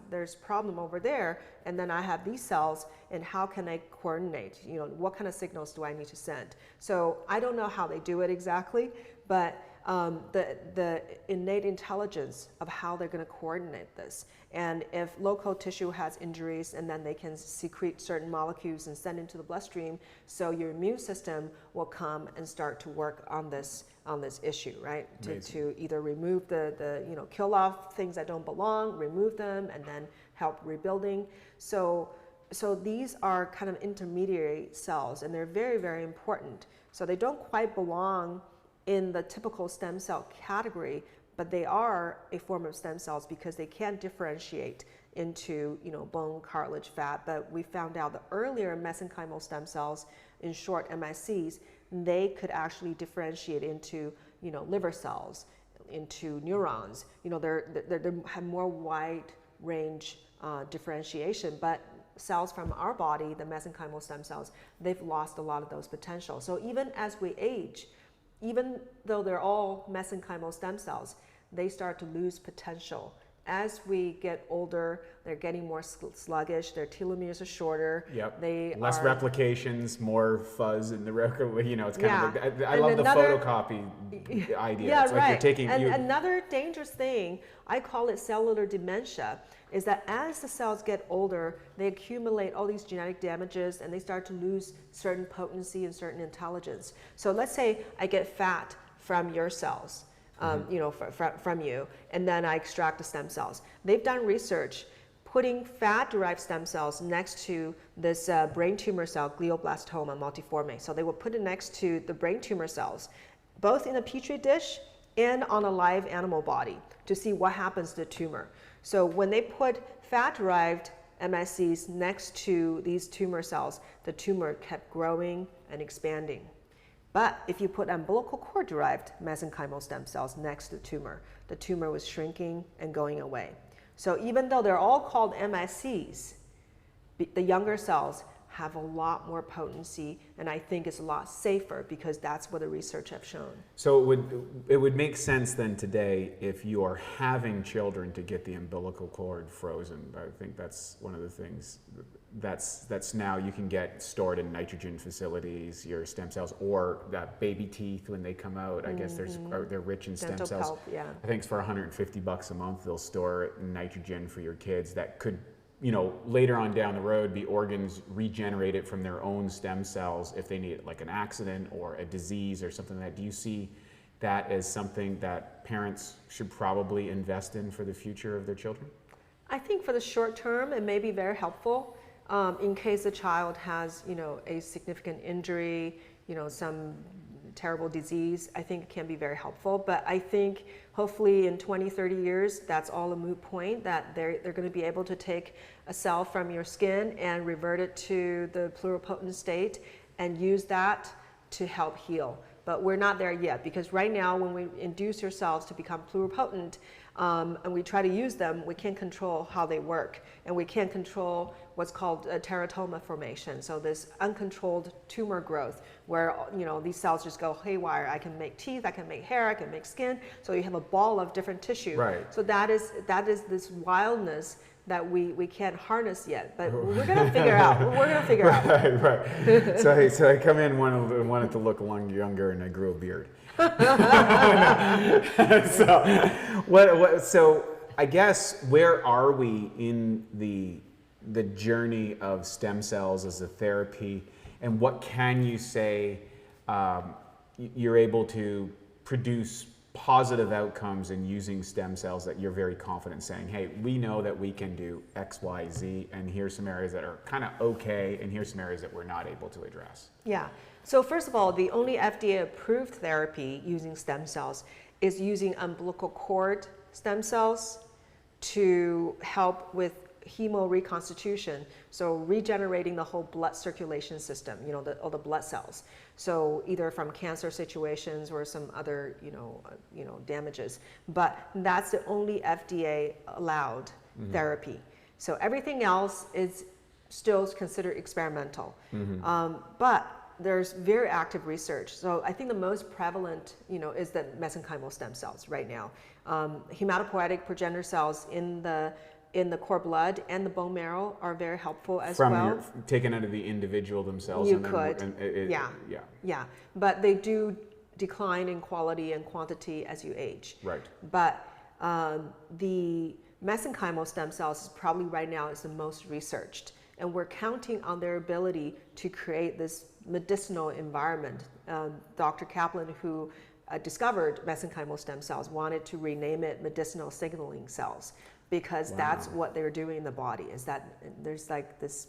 there's problem over there, and then I have these cells, and how can I coordinate? You know, what kind of signals do I need to send? So I don't know how they do it exactly, but the innate intelligence of how they're going to coordinate this. And if local tissue has injuries, and then they can secrete certain molecules and send into the bloodstream, so your immune system will come and start to work on this issue, right? To either remove the you know, kill off things that don't belong, remove them, and then help rebuilding. So these are kind of intermediary cells, and they're very important. So they don't quite belong in the typical stem cell category, but they are a form of stem cells because they can differentiate into, bone, cartilage, fat. But we found out the earlier mesenchymal stem cells, in short MSCs, they could actually differentiate into, liver cells, into neurons. They have more wide range differentiation. But cells from our body, the mesenchymal stem cells, they've lost a lot of those potential. So even as we age, even though they're all mesenchymal stem cells, they start to lose potential. As we get older, they're getting more sluggish, their telomeres are shorter. Yep. They Less are, replications, more fuzz in the record. It's kind Yeah. of like, I And love the another- photocopy idea. Yeah, It's like right. you're taking, And another dangerous thing, I call it cellular dementia, is that as the cells get older, they accumulate all these genetic damages and they start to lose certain potency and certain intelligence. So let's say I get fat from your cells, from you, and then I extract the stem cells. They've done research putting fat-derived stem cells next to this brain tumor cell, glioblastoma multiforme. So they will put it next to the brain tumor cells, both in a petri dish and on a live animal body, to see what happens to the tumor. So when they put fat-derived MSCs next to these tumor cells, the tumor kept growing and expanding. But if you put umbilical cord-derived mesenchymal stem cells next to the tumor was shrinking and going away. So even though they're all called MSCs, the younger cells have a lot more potency, and I think it's a lot safer because that's what the research have shown. So it would make sense then today, if you are having children, to get the umbilical cord frozen. I think that's one of the things that's now you can get stored in nitrogen facilities, your stem cells, or that baby teeth when they come out. I guess they're rich in stem Dental cells. pulp, yeah. I think it's for $150 a month they'll store nitrogen for your kids that could, later on down the road, be organs regenerated from their own stem cells if they need like an accident or a disease or something like that. Do you see that as something that parents should probably invest in for the future of their children? I think for the short term, it may be very helpful in case the child has, a significant injury, some terrible disease. I think it can be very helpful. But I think hopefully in 20, 30 years, that's all a moot point, that they're going to be able to take a cell from your skin and revert it to the pluripotent state and use that to help heal. But we're not there yet, because right now when we induce your cells to become pluripotent and we try to use them, we can't control how they work. And we can't control what's called teratoma formation. So this uncontrolled tumor growth where these cells just go haywire. I can make teeth, I can make hair, I can make skin. So you have a ball of different tissue. Right. So that is this wildness that we can't harness yet, but we're gonna figure out. We're gonna figure out. Right. So I come in wanted to look younger, and I grew a beard. So I guess where are we in the journey of stem cells as a therapy, and what can you say you're able to produce positive outcomes in using stem cells that you're very confident saying, hey, we know that we can do X, Y, Z, and here's some areas that are kind of okay, and here's some areas that we're not able to address? Yeah. So first of all, the only FDA-approved therapy using stem cells is using umbilical cord stem cells to help with hemo reconstitution, so regenerating the whole blood circulation system, all the blood cells. So either from cancer situations or some other, damages. But that's the only FDA-allowed therapy. So everything else is still considered experimental. But there's very active research. So I think the most prevalent, is the mesenchymal stem cells right now. Hematopoietic progenitor cells in the cord blood and the bone marrow are very helpful as well. Taken out of the individual themselves. You could, yeah. But they do decline in quality and quantity as you age. Right. But the mesenchymal stem cells is probably right now is the most researched, and we're counting on their ability to create this medicinal environment. Dr. Kaplan, who discovered mesenchymal stem cells, wanted to rename it medicinal signaling cells, because that's what they're doing in the body, is that there's like this,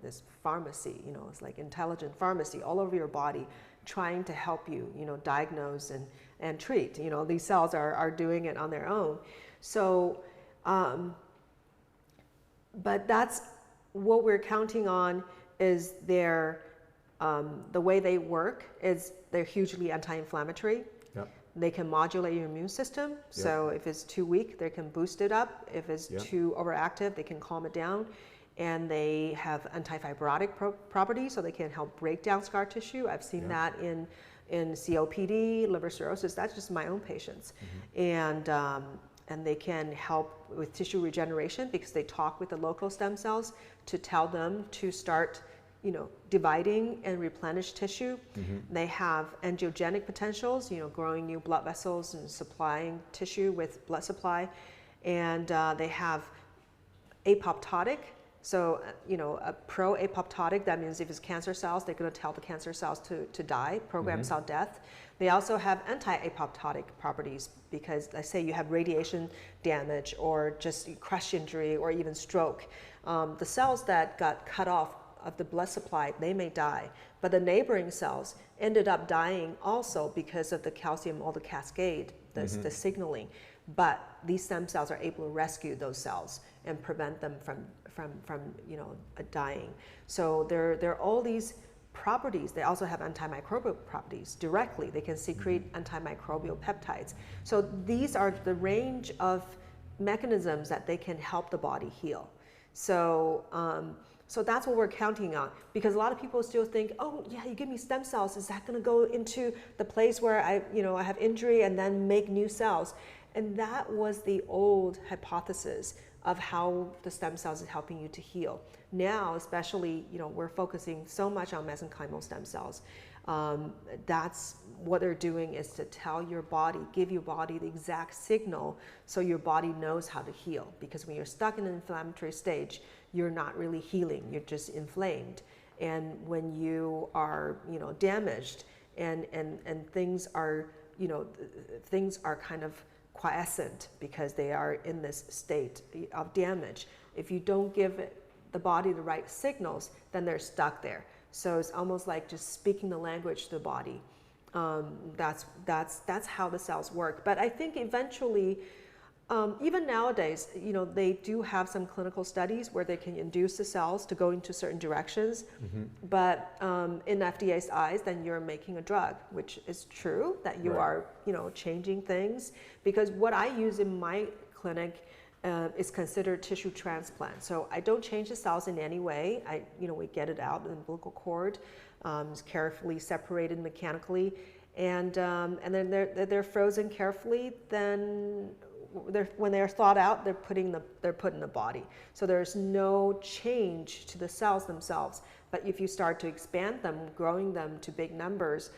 this pharmacy, it's like intelligent pharmacy all over your body trying to help you, diagnose and treat. These cells are doing it on their own. So But that's what we're counting on is their, the way they work is they're hugely anti-inflammatory. Yep. They can modulate your immune system. So if it's too weak, they can boost it up. If it's too overactive, they can calm it down. And they have antifibrotic properties, so they can help break down scar tissue. I've seen that in COPD, liver cirrhosis. That's just my own patients. And they can help with tissue regeneration because they talk with the local stem cells to tell them to start, dividing and replenish tissue. They have angiogenic potentials, growing new blood vessels and supplying tissue with blood supply. And they have apoptotic. So, a pro-apoptotic, that means if it's cancer cells, they're going to tell the cancer cells to die, program cell death. They also have anti-apoptotic properties because, let's say you have radiation damage or just crush injury or even stroke. The cells that got cut off of the blood supply, they may die. But the neighboring cells ended up dying also because of the calcium or the cascade, the signaling. But these stem cells are able to rescue those cells and prevent them from dying. So there are all these properties. They also have antimicrobial properties directly. They can secrete antimicrobial peptides. So these are the range of mechanisms that they can help the body heal. So so that's what we're counting on, because a lot of people still think, oh yeah, you give me stem cells, is that going to go into the place where I have injury and then make new cells? And that was the old hypothesis of how the stem cells is helping you to heal. Now, especially, we're focusing so much on mesenchymal stem cells. That's what they're doing, is to tell your body, give your body the exact signal so your body knows how to heal. Because when you're stuck in an inflammatory stage, you're not really healing, you're just inflamed. And when you are, damaged and things are, things are kind of quiescent because they are in this state of damage. If you don't give the body the right signals, then they're stuck there. So it's almost like just speaking the language to the body. That's how the cells work. But I think eventually, even nowadays, they do have some clinical studies where they can induce the cells to go into certain directions. But in FDA's eyes, then you're making a drug, which is true that you are, changing things. Because what I use in my clinic is considered tissue transplant. So I don't change the cells in any way. We get it out in the umbilical cord. It's carefully separated mechanically, and then they're frozen carefully. Then when they're thawed out, they're put in the body. So there's no change to the cells themselves. But if you start to expand them, growing them to big numbers,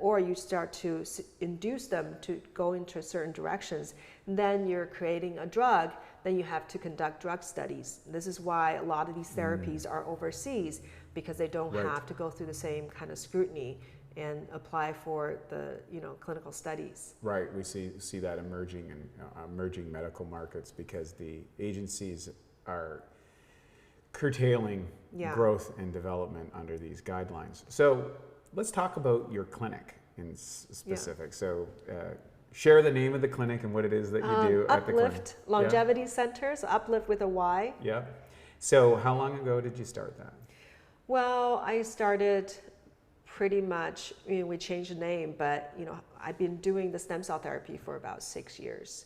or you start to induce them to go into certain directions, then you're creating a drug. Then you have to conduct drug studies. This is why a lot of these therapies are overseas, because they don't have to go through the same kind of scrutiny and apply for the clinical studies. Right, we see that emerging in emerging medical markets because the agencies are curtailing growth and development under these guidelines. So let's talk about your clinic in specific. So share the name of the clinic and what it is that you do at the clinic. Uplift Longevity Center, so Uplift with a Y. Yeah. So how long ago did you start that? Well, I started pretty much, we changed the name, but I've been doing the stem cell therapy for about 6 years.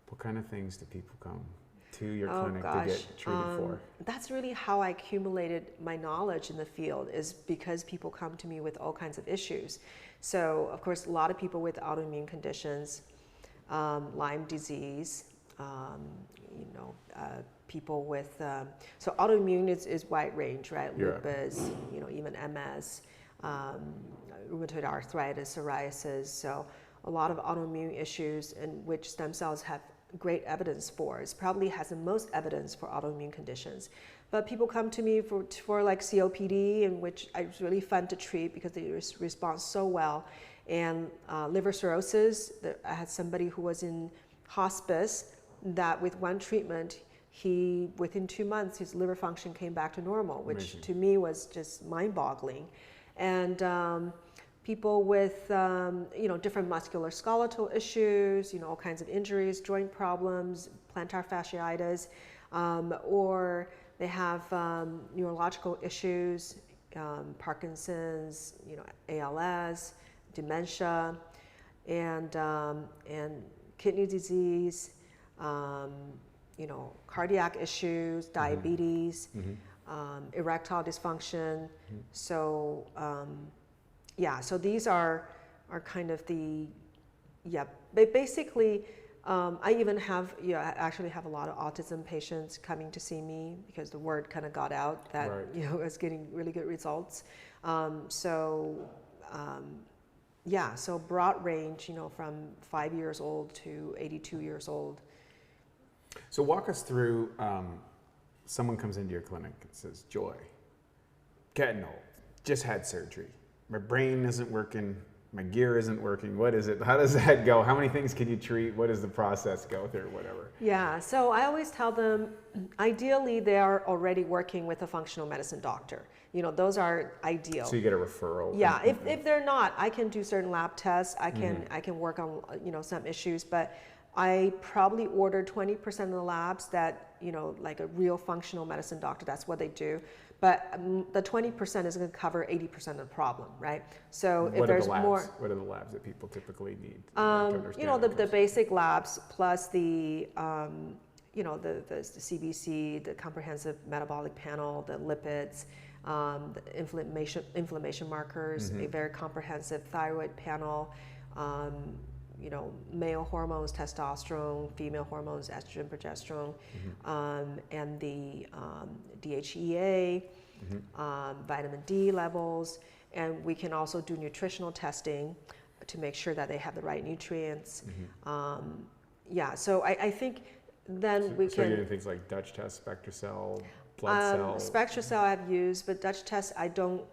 What kind of things do people come to your clinic to get treated for? That's really how I accumulated my knowledge in the field, is because people come to me with all kinds of issues. So, of course, a lot of people with autoimmune conditions, Lyme disease, people with, so autoimmune is wide range, right? Lupus, even MS, rheumatoid arthritis, psoriasis. So a lot of autoimmune issues in which stem cells have great evidence for. It probably has the most evidence for autoimmune conditions. But people come to me for like COPD, in which it's really fun to treat because they respond so well. And liver cirrhosis, I had somebody who was in hospice that with one treatment, within 2 months, his liver function came back to normal, which to me was just mind-boggling. And people with different musculoskeletal issues, all kinds of injuries, joint problems, plantar fasciitis, or they have neurological issues, Parkinson's, ALS, dementia, and kidney disease, cardiac issues, diabetes, erectile dysfunction. So so these are kind of the, basically, I even have, I actually have a lot of autism patients coming to see me because the word kind of got out that, I was getting really good results. So broad range, from 5 years old to 82 years old. So walk us through, someone comes into your clinic and says, Joy, getting old, just had surgery. My brain isn't working, my gear isn't working. What is it? How does that go? How many things can you treat? What does the process go through? Whatever. Yeah, so I always tell them, ideally, they are already working with a functional medicine doctor. Those are ideal. So you get a referral. Yeah, if they're not, I can do certain lab tests. I can work on some issues, but I probably order 20% of the labs that like a real functional medicine doctor. That's what they do. But the 20% is going to cover 80% of the problem, right? So if there's more, what are the labs that people typically need? The basic labs plus the the CBC, the comprehensive metabolic panel, the lipids, the inflammation markers, a very comprehensive thyroid panel, male hormones, testosterone, female hormones, estrogen, progesterone, and the DHEA, vitamin D levels, and we can also do nutritional testing to make sure that they have the right nutrients. So I think then we can. So you're doing things like Dutch test, SpectraCell, blood cells. SpectraCell I've used, but Dutch test I don't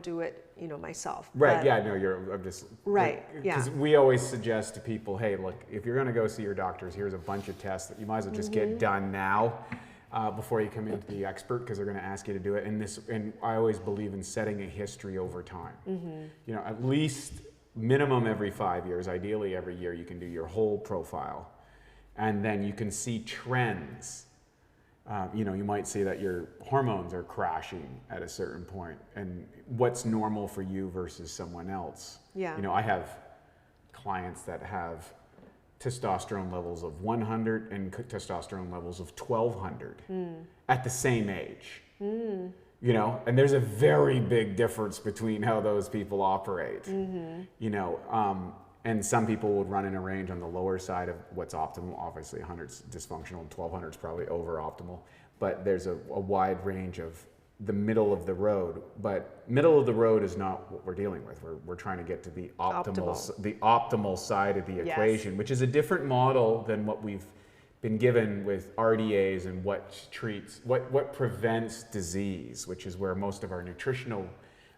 do it, myself. Right. But, yeah. No. I'm just. Right. Yeah. Because we always suggest to people, hey, look, if you're going to go see your doctors, here's a bunch of tests that you might as well just get done now, before you come into the expert, because they're going to ask you to do it. And I always believe in setting a history over time. At least minimum every 5 years, ideally every year, you can do your whole profile, and then you can see trends. You might see that your hormones are crashing at a certain point, and what's normal for you versus someone else. Yeah. I have clients that have testosterone levels of 100 and testosterone levels of 1200 at the same age. And there's a very big difference between how those people operate. And some people would run in a range on the lower side of what's optimal. Obviously, 100's dysfunctional and 1200's probably over optimal. But there's a wide range of the middle of the road. But middle of the road is not what we're dealing with. We're trying to get to the optimal side of the equation, which is a different model than what we've been given with RDAs and what prevents disease, which is where most of our nutritional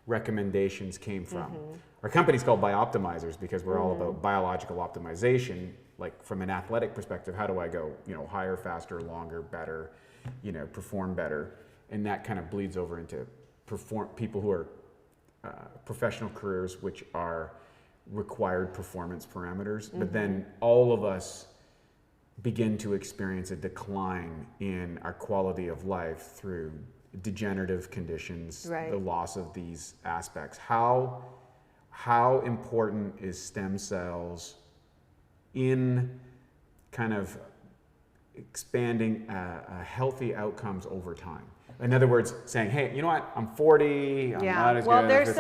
recommendations came from. Our company's called Bioptimizers because we're all about biological optimization. Like from an athletic perspective, how do I go, higher, faster, longer, better, perform better? And that kind of bleeds over into people who are professional careers, which are required performance parameters. But then all of us begin to experience a decline in our quality of life through degenerative conditions, the loss of these aspects. How important is stem cells in kind of expanding healthy outcomes over time? In other words, saying, hey, you know what? I'm 40. I'm not as good. There's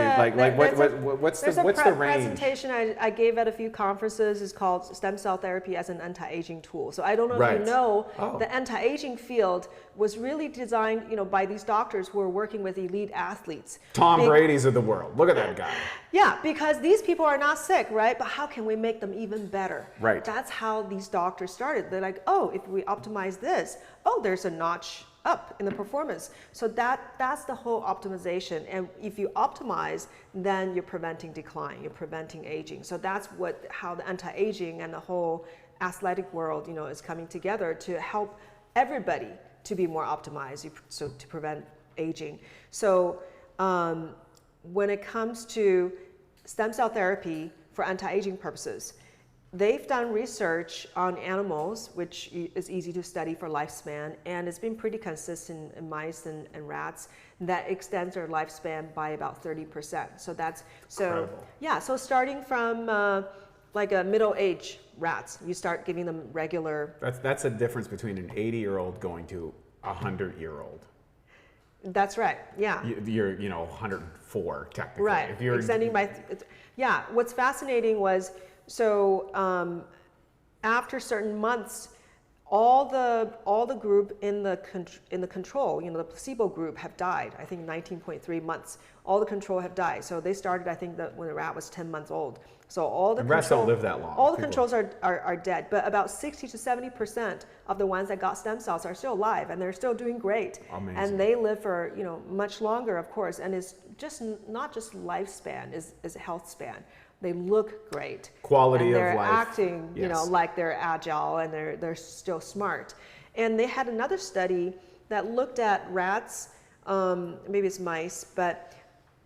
what's the range? Presentation I gave at a few conferences is called Stem Cell Therapy as an Anti-Aging Tool. So I don't know if you know, the anti-aging field was really designed, by these doctors who are working with elite athletes. Tom Brady's of the world. Look at that guy. Yeah, because these people are not sick, right? But how can we make them even better? Right. That's how these doctors started. They're like, if we optimize this, there's a notch up in the performance. So that's the whole optimization. And if you optimize, then you're preventing decline, you're preventing aging. So that's how the anti-aging and the whole athletic world, is coming together to help everybody to be more optimized, so to prevent aging. So when it comes to stem cell therapy for anti-aging purposes, they've done research on animals, which is easy to study for lifespan, and it's been pretty consistent in mice and rats that extends their lifespan by about 30%. So that's Incredible. yeah. So starting from like a middle-aged rats, you start giving them regular. That's a difference between an 80-year-old going to a 100-year-old. That's right. Yeah. You're 104 technically. Right. If you're extending by. Yeah. What's fascinating was after certain months, all the group in the control, the placebo group, have died. I think 19.3 months. All the control have died. So they started, I think, when the rat was 10 months old. So all the rats don't live that long. All the controls are dead, but about 60 to 70% of the ones that got stem cells are still alive, and they're still doing great. Amazing. And they live for much longer, of course. And it's just not just lifespan, is health span. They look great. Quality of life. They're acting, Yes. like they're agile and they're still smart. And they had another study that looked at rats, maybe it's mice, but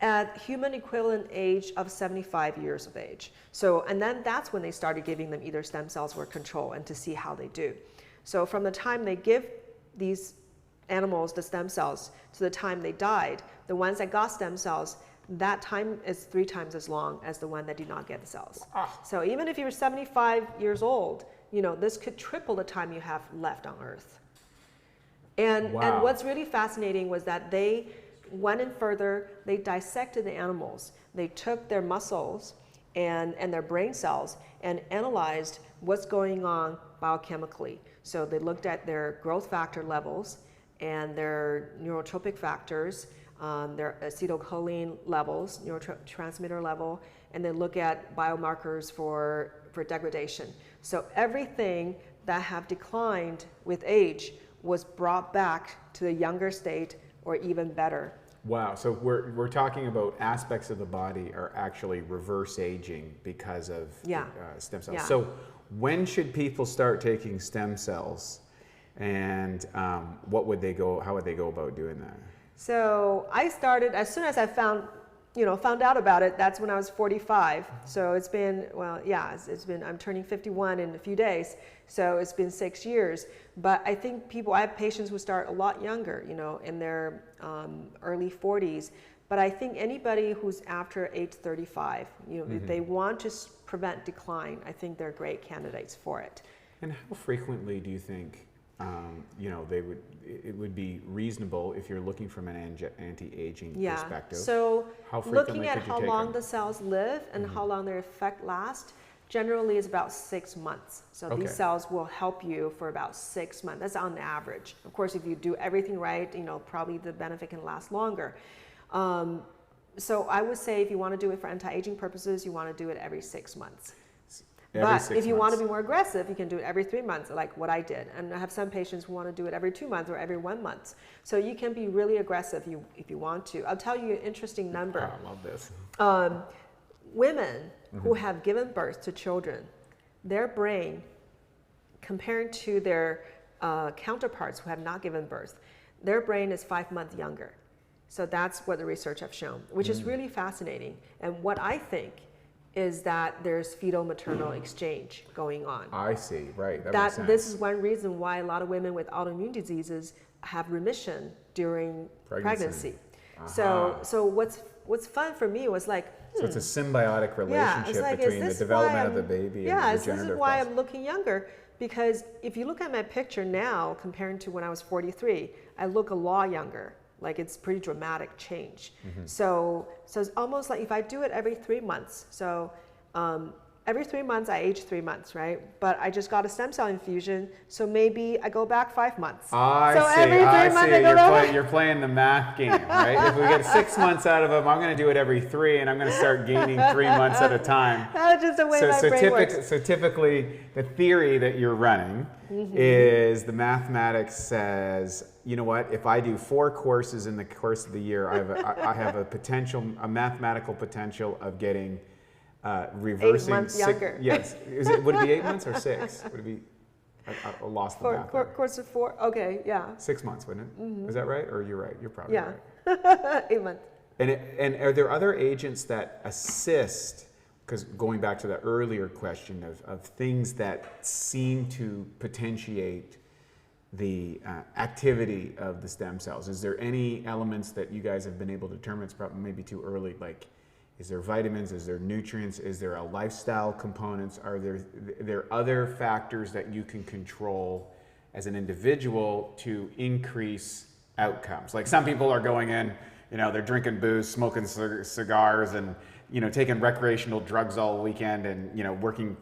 at human equivalent age of 75 years of age. So, and then that's when they started giving them either stem cells or control, and to see how they do. So from the time they give these animals the stem cells to the time they died, the ones that got stem cells, that time is 3 times as long as the one that did not get the cells. So even if you're 75 years old, this could triple the time you have left on Earth. And what's really fascinating was that they went in further. They dissected the animals. They took their muscles and their brain cells and analyzed what's going on biochemically. So they looked at their growth factor levels and their neurotropic factors, their acetylcholine levels, neurotransmitter level, and then look at biomarkers for degradation. So everything that have declined with age was brought back to the younger state, or even better. Wow. So we're talking about aspects of the body are actually reverse aging because of stem cells. Yeah. So when should people start taking stem cells, and how would they go about doing that? So I started as soon as I found out about it. That's when I was 45. So it's been, I'm turning 51 in a few days. So it's been 6 years. But I think I have patients who start a lot younger, in their early 40s. But I think anybody who's after age 35, if they want to prevent decline, I think they're great candidates for it. And how frequently do you think it would be reasonable, if you're looking from an anti-aging perspective? So looking at how long them? the cells live and how long their effect lasts, generally is about 6 months. So these cells will help you for about 6 months. That's on average. Of course, if you do everything right, probably the benefit can last longer. So I would say if you want to do it for anti-aging purposes, you want to do it every 6 months. But if you want to be more aggressive, you can do it every 3 months, like what I did. And I have some patients who want to do it every 2 months or every 1 month. So you can be really aggressive if you want to. I'll tell you an interesting number. Oh, I love this. Women who have given birth to children, their brain, compared to their counterparts who have not given birth, their brain is 5 months younger. So that's what the research have shown, which is really fascinating. And what I think is that there's fetal-maternal exchange going on. I see, right. That makes sense. This is one reason why a lot of women with autoimmune diseases have remission during pregnancy. So what's fun for me was like, so it's a symbiotic relationship between the development of the baby and the regenerative this is why I'm looking younger. Because if you look at my picture now compared to when I was 43, I look a lot younger. Like, it's pretty dramatic change. So it's almost like if I do it every 3 months. So every 3 months I age 3 months, right? But I just got a stem cell infusion, so maybe I go back 5 months. I see. Every 3 months I go back. You're playing the math game, right? If we get 6 months out of them, I'm going to do it every 3, and I'm going to start gaining 3 months at a time. That's just the way my brain works. So typically, the theory that you're running is the mathematics says, you know what? If I do 4 courses in the course of the year, I have a mathematical potential of getting reversing 8 months younger. Yes. Would it be 8 months or 6? Would it be? I lost the math. Course of 4. Okay, yeah. 6 months, wouldn't it? Is that right? Or you're right? You're probably right. 8 months. And are there other agents that assist? because going back to the earlier question of things that seem to potentiate the activity of the stem cells, is there any elements that you guys have been able to determine? It's probably maybe too early, like, is there vitamins, is there nutrients, is there a lifestyle components, are there other factors that you can control as an individual to increase outcomes? Like, some people are going in, they're drinking booze, smoking cigars, and taking recreational drugs all weekend, and working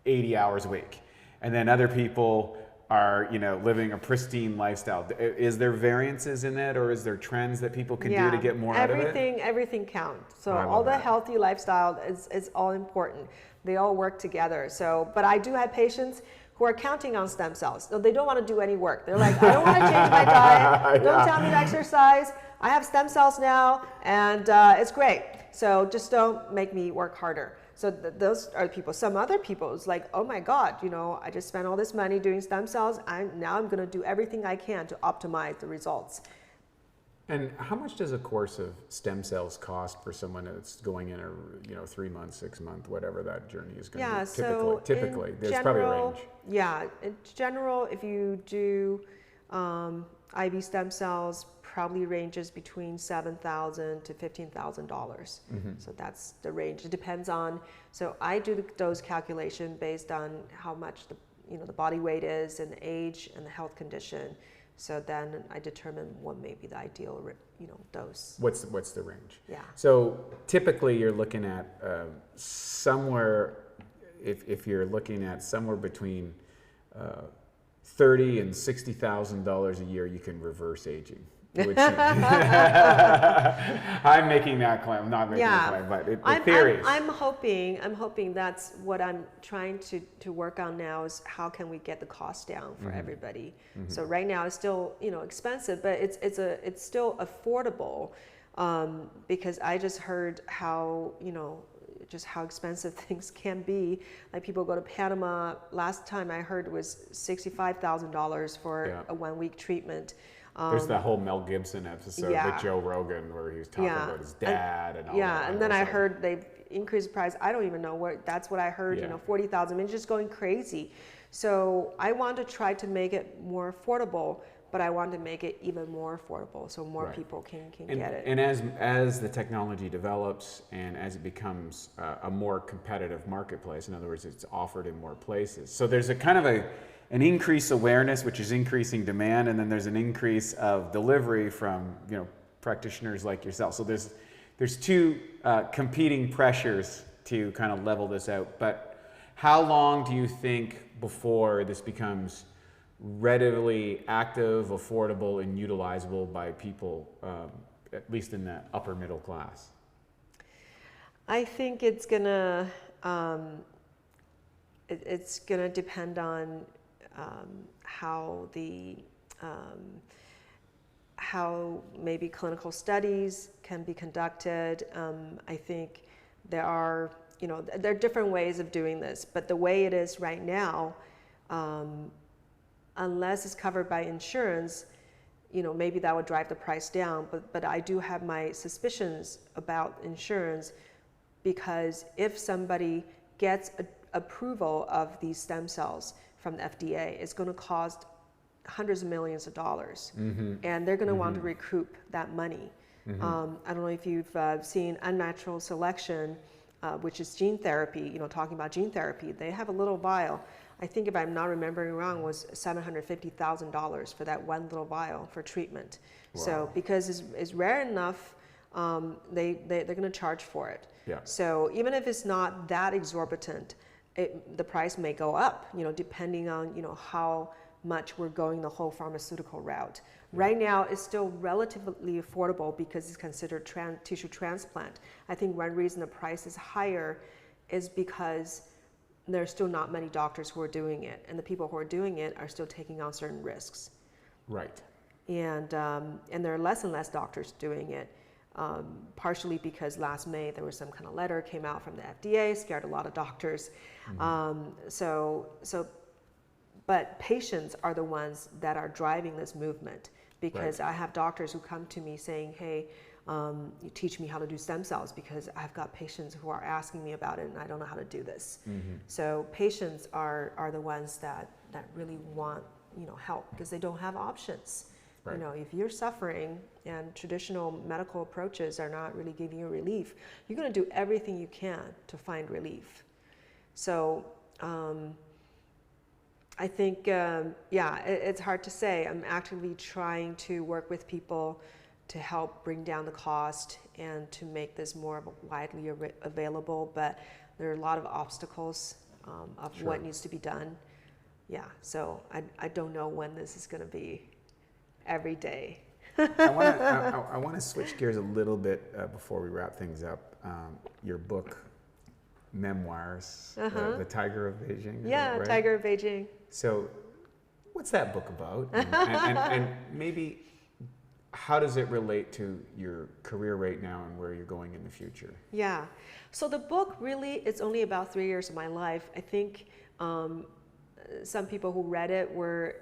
80 hours a week, and then other people are living a pristine lifestyle. Is there variances in that, or is there trends that people can do to get more out of it? Everything counts. So all the healthy lifestyle is all important. They all work together. So, but I do have patients who are counting on stem cells. So they don't want to do any work. They're like, I don't want to change my diet. Don't tell me to exercise. I have stem cells now, and it's great. So just don't make me work harder. So those are people. Some other people, it's like, oh my God, I just spent all this money doing stem cells. Now I'm going to do everything I can to optimize the results. And how much does a course of stem cells cost for someone that's going in 3 months, 6 months, whatever that journey is going to be? So typically, there's probably a range. Yeah, in general, if you do IV stem cells, probably ranges between $7,000 to $15,000. So that's the range. It depends on. So I do the dose calculation based on how much the body weight is, and the age, and the health condition. So then I determine what may be the ideal dose. What's the range? Yeah. So typically you're looking at somewhere, if you're looking at somewhere between $30,000 and $60,000 a year, you can reverse aging. Which I'm making that claim. I'm not making that claim, but the theory. I'm hoping that's what I'm trying to work on now, is how can we get the cost down for everybody. So right now it's still expensive, but it's still affordable, because I just heard how just how expensive things can be. Like, people go to Panama. Last time I heard it was $65,000 for a 1 week treatment. There's that whole Mel Gibson episode with Joe Rogan where he was talking about his dad and all that. Yeah, and then I heard they've increased the price. I don't even know what. That's what I heard. $40,000. I mean, it's just going crazy. So I want to try to make it more affordable, but I want to make it even more affordable so more people can get it. And as the technology develops and as it becomes a more competitive marketplace, in other words, it's offered in more places. So there's a kind of an increased awareness, which is increasing demand, and then there's an increase of delivery from practitioners like yourself. So there's two competing pressures to kind of level this out. But how long do you think before this becomes readily active, affordable, and utilizable by people, at least in the upper middle class? I think it's gonna depend on how maybe clinical studies can be conducted. I think there are different ways of doing this, but the way it is right now, unless it's covered by insurance, maybe that would drive the price down. But I do have my suspicions about insurance, because if somebody gets approval of these stem cells from the FDA, it's going to cost hundreds of millions of dollars, and they're going to want to recoup that money. I don't know if you've seen Unnatural Selection, which is gene therapy. Talking about gene therapy, they have a little vial. I think, if I'm not remembering wrong, was $750,000 for that one little vial for treatment. Wow. So because it's rare enough, they're going to charge for it. Yeah. So even if it's not that exorbitant, the price may go up, depending on how much we're going the whole pharmaceutical route. Right now, it's still relatively affordable because it's considered tissue transplant. I think one reason the price is higher is because there's still not many doctors who are doing it, and the people who are doing it are still taking on certain risks. Right. And there are less and less doctors doing it, partially because last May there was some kind of letter came out from the FDA, scared a lot of doctors. But patients are the ones that are driving this movement, because I have doctors who come to me saying, hey, You teach me how to do stem cells because I've got patients who are asking me about it and I don't know how to do this. So patients are the ones that really want, help because they don't have options. Right. If you're suffering and traditional medical approaches are not really giving you relief, you're going to do everything you can to find relief. So I think, it's hard to say. I'm actively trying to work with people to help bring down the cost and to make this more widely available, but there are a lot of obstacles of Sure. what needs to be done. Yeah, so I don't know when this is going to be every day. I want to switch gears a little bit before we wrap things up. Your book, memoirs, the Tiger of Beijing. Yeah, right? Tiger of Beijing. So, what's that book about? And maybe how does it relate to your career right now and where you're going in the future? Yeah, so the book really, it's only about 3 years of my life. I think some people who read it were,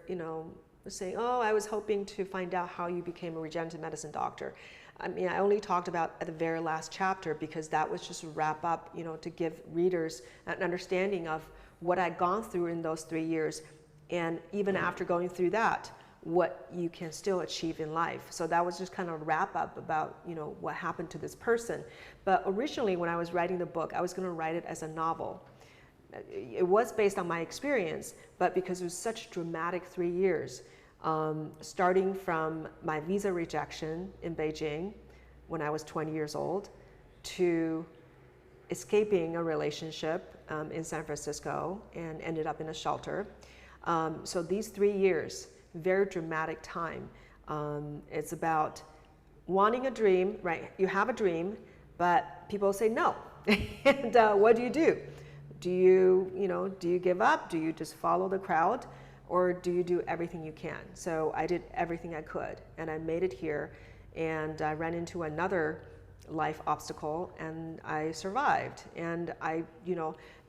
saying, oh, I was hoping to find out how you became a regenerative medicine doctor. I mean, I only talked about at the very last chapter because that was just a wrap up, to give readers an understanding of what I'd gone through in those 3 years. And even after going through that, what you can still achieve in life. So that was just kind of a wrap up about, what happened to this person. But originally when I was writing the book, I was going to write it as a novel. It was based on my experience, but because it was such dramatic 3 years, starting from my visa rejection in Beijing when I was 20 years old to escaping a relationship in San Francisco and ended up in a shelter. So these 3 years, very dramatic time. It's about wanting a dream, right? You have a dream, but people say no. And what do? Do you give up? Do you just follow the crowd? Or do you do everything you can? So I did everything I could, and I made it here, and I ran into another life obstacle, and I survived. And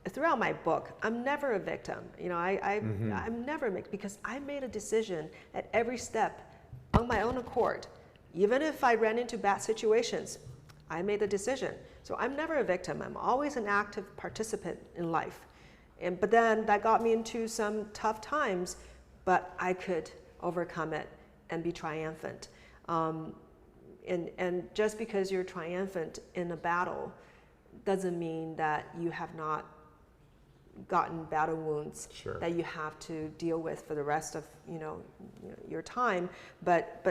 throughout my book, I'm never a victim. I'm never a victim because I made a decision at every step on my own accord. Even if I ran into bad situations, I made the decision. So I'm never a victim. I'm always an active participant in life. But then that got me into some tough times, but I could overcome it and be triumphant. And just because you're triumphant in a battle doesn't mean that you have not gotten battle wounds Sure. that you have to deal with for the rest of your time. But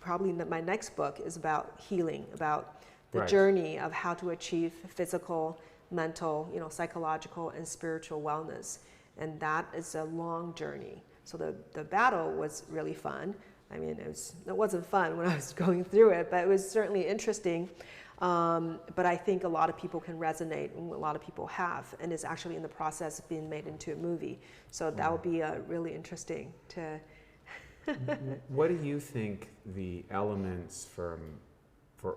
probably my next book is about healing, about the Right. journey of how to achieve physical, mental, psychological and spiritual wellness. And that is a long journey. So the battle was really fun. I mean, it wasn't fun when I was going through it, but it was certainly interesting. But I think a lot of people can resonate, and a lot of people have, and it's actually in the process of being made into a movie. So that would be really interesting to. What do you think the elements for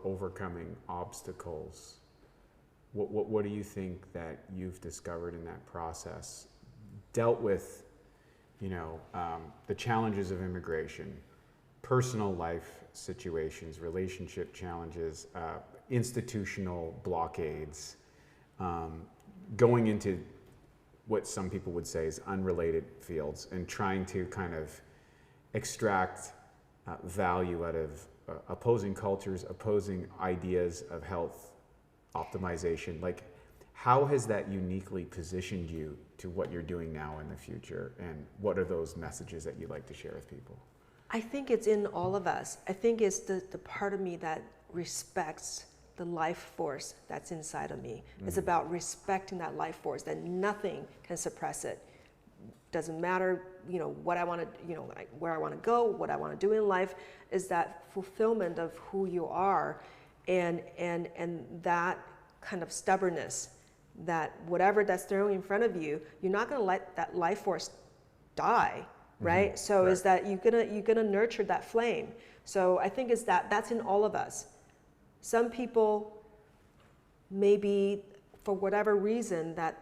overcoming obstacles? What do you think that you've discovered in that process? Dealt with, the challenges of immigration, personal life situations, relationship challenges, institutional blockades, going into what some people would say is unrelated fields and trying to kind of extract value out of opposing cultures, opposing ideas of health optimization. Like, how has that uniquely positioned you to what you're doing now in the future, and what are those messages that you'd like to share with people? I think it's in all of us. I think it's the part of me that respects the life force that's inside of me. It's about respecting that life force, that nothing can suppress it. Doesn't matter, what I want to, where I want to go, what I want to do in life, is that fulfillment of who you are, and that kind of stubbornness, that whatever that's thrown in front of you, you're not going to let that life force die, right? So Right. is that you're gonna nurture that flame. So I think it's that's in all of us. Some people, maybe for whatever reason, that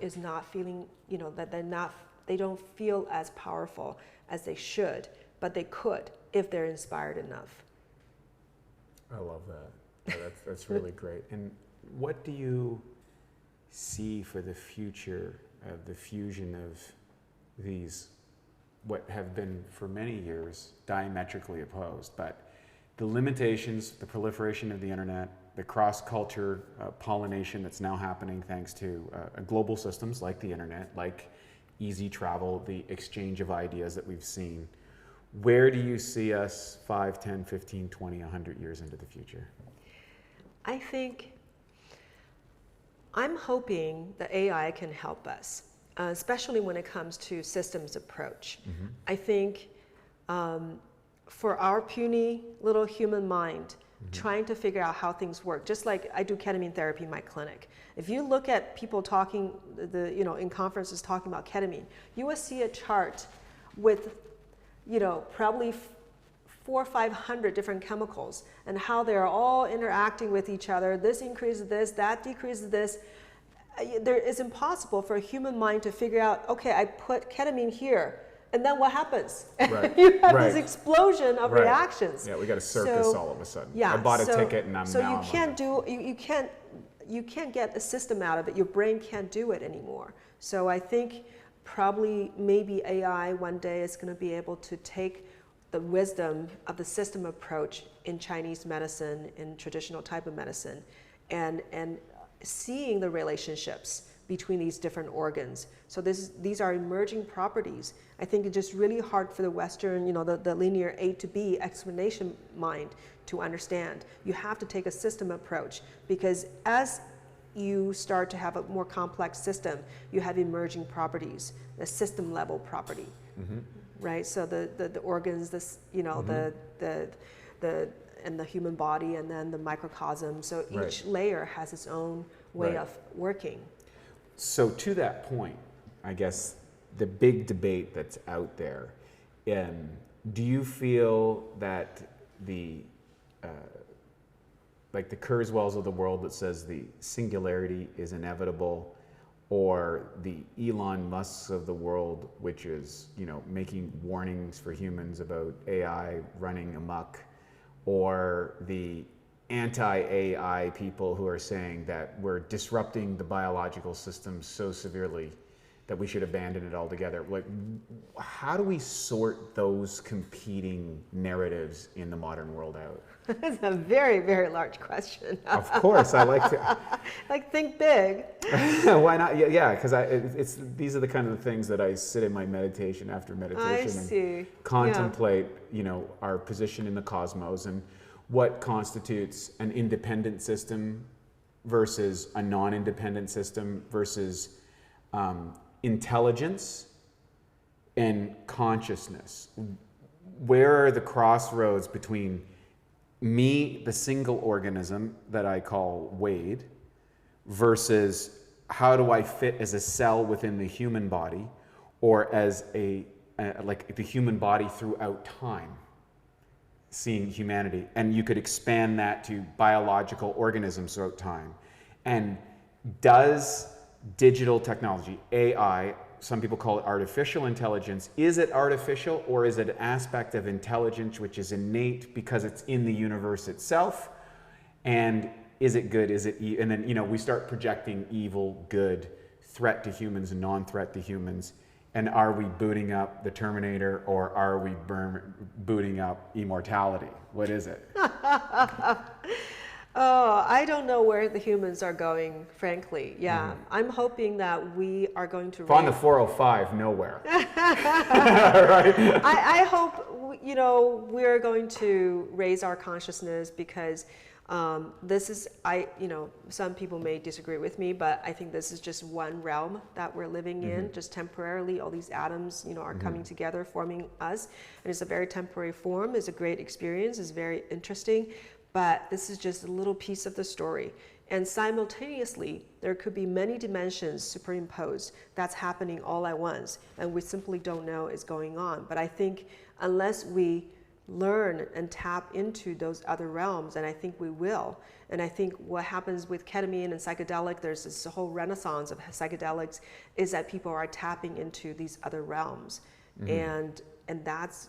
is not feeling, that they don't feel as powerful as they should, but they could if they're inspired enough. I love that. Yeah, that's really great. And what do you see for the future of the fusion of these, what have been for many years diametrically opposed, but the limitations, the proliferation of the internet, the cross-culture pollination that's now happening thanks to global systems like the internet, like easy travel, the exchange of ideas that we've seen. Where do you see us 5, 10, 15, 20, 100 years into the future? I think I'm hoping that AI can help us, especially when it comes to systems approach. Mm-hmm. I think for our puny little human mind, trying to figure out how things work, just like I do ketamine therapy in my clinic. If you look at people talking, in conferences talking about ketamine, you will see a chart with, probably 400 or 500 different chemicals and how they're all interacting with each other. This increases this, that decreases this. It's impossible for a human mind to figure out, okay, I put ketamine here, and then what happens? Right. You have Right. this explosion of Right. reactions. Yeah, we got a circus all of a sudden. Yeah, I bought a ticket and I'm so now. you can't you can't get a system out of it. Your brain can't do it anymore. So I think probably maybe AI one day is going to be able to take the wisdom of the system approach in Chinese medicine, in traditional type of medicine, and seeing the relationships between these different organs. So these are emerging properties. I think it's just really hard for the Western, the linear A to B explanation mind to understand. You have to take a system approach, because as you start to have a more complex system, you have emerging properties, a system level property, right? So the organs, and the human body, and then the microcosm. So each layer has its own way of working. So to that point, I guess the big debate that's out there, do you feel that the Kurzweils of the world that says the singularity is inevitable, or the Elon Musks of the world, which is making warnings for humans about AI running amok, or the anti-AI people who are saying that we're disrupting the biological system so severely that we should abandon it altogether? Like, how do we sort those competing narratives in the modern world out? That's a very, very large question. Of course, I like to. Think big. Why not? Yeah, because these are the kind of things that I sit in my meditation after meditation and contemplate, our position in the cosmos and what constitutes an independent system versus a non-independent system versus intelligence and consciousness. Where are the crossroads between me, the single organism that I call Wade, versus how do I fit as a cell within the human body, or as like the human body throughout time, seeing humanity? And you could expand that to biological organisms throughout time. And does digital technology, AI, some people call it artificial intelligence, is it artificial, or is it an aspect of intelligence which is innate because it's in the universe itself? And is it good? Is it and then we start projecting evil, good, threat to humans, and non-threat to humans. And are we booting up the Terminator, or are we booting up immortality? What is it? Oh, I don't know where the humans are going, frankly. Yeah, I'm hoping that we are going to. On the 405, nowhere. Right? I hope we're going to raise our consciousness, because this is some people may disagree with me, but I think this is just one realm that we're living in, just temporarily. All these atoms, are coming together, forming us, and it's a very temporary form. It's a great experience. It's very interesting. But this is just a little piece of the story. And simultaneously, there could be many dimensions superimposed that's happening all at once, and we simply don't know is going on. But I think unless we learn and tap into those other realms, and I think we will. And I think what happens with ketamine and psychedelic, there's this whole renaissance of psychedelics, is that people are tapping into these other realms. And that's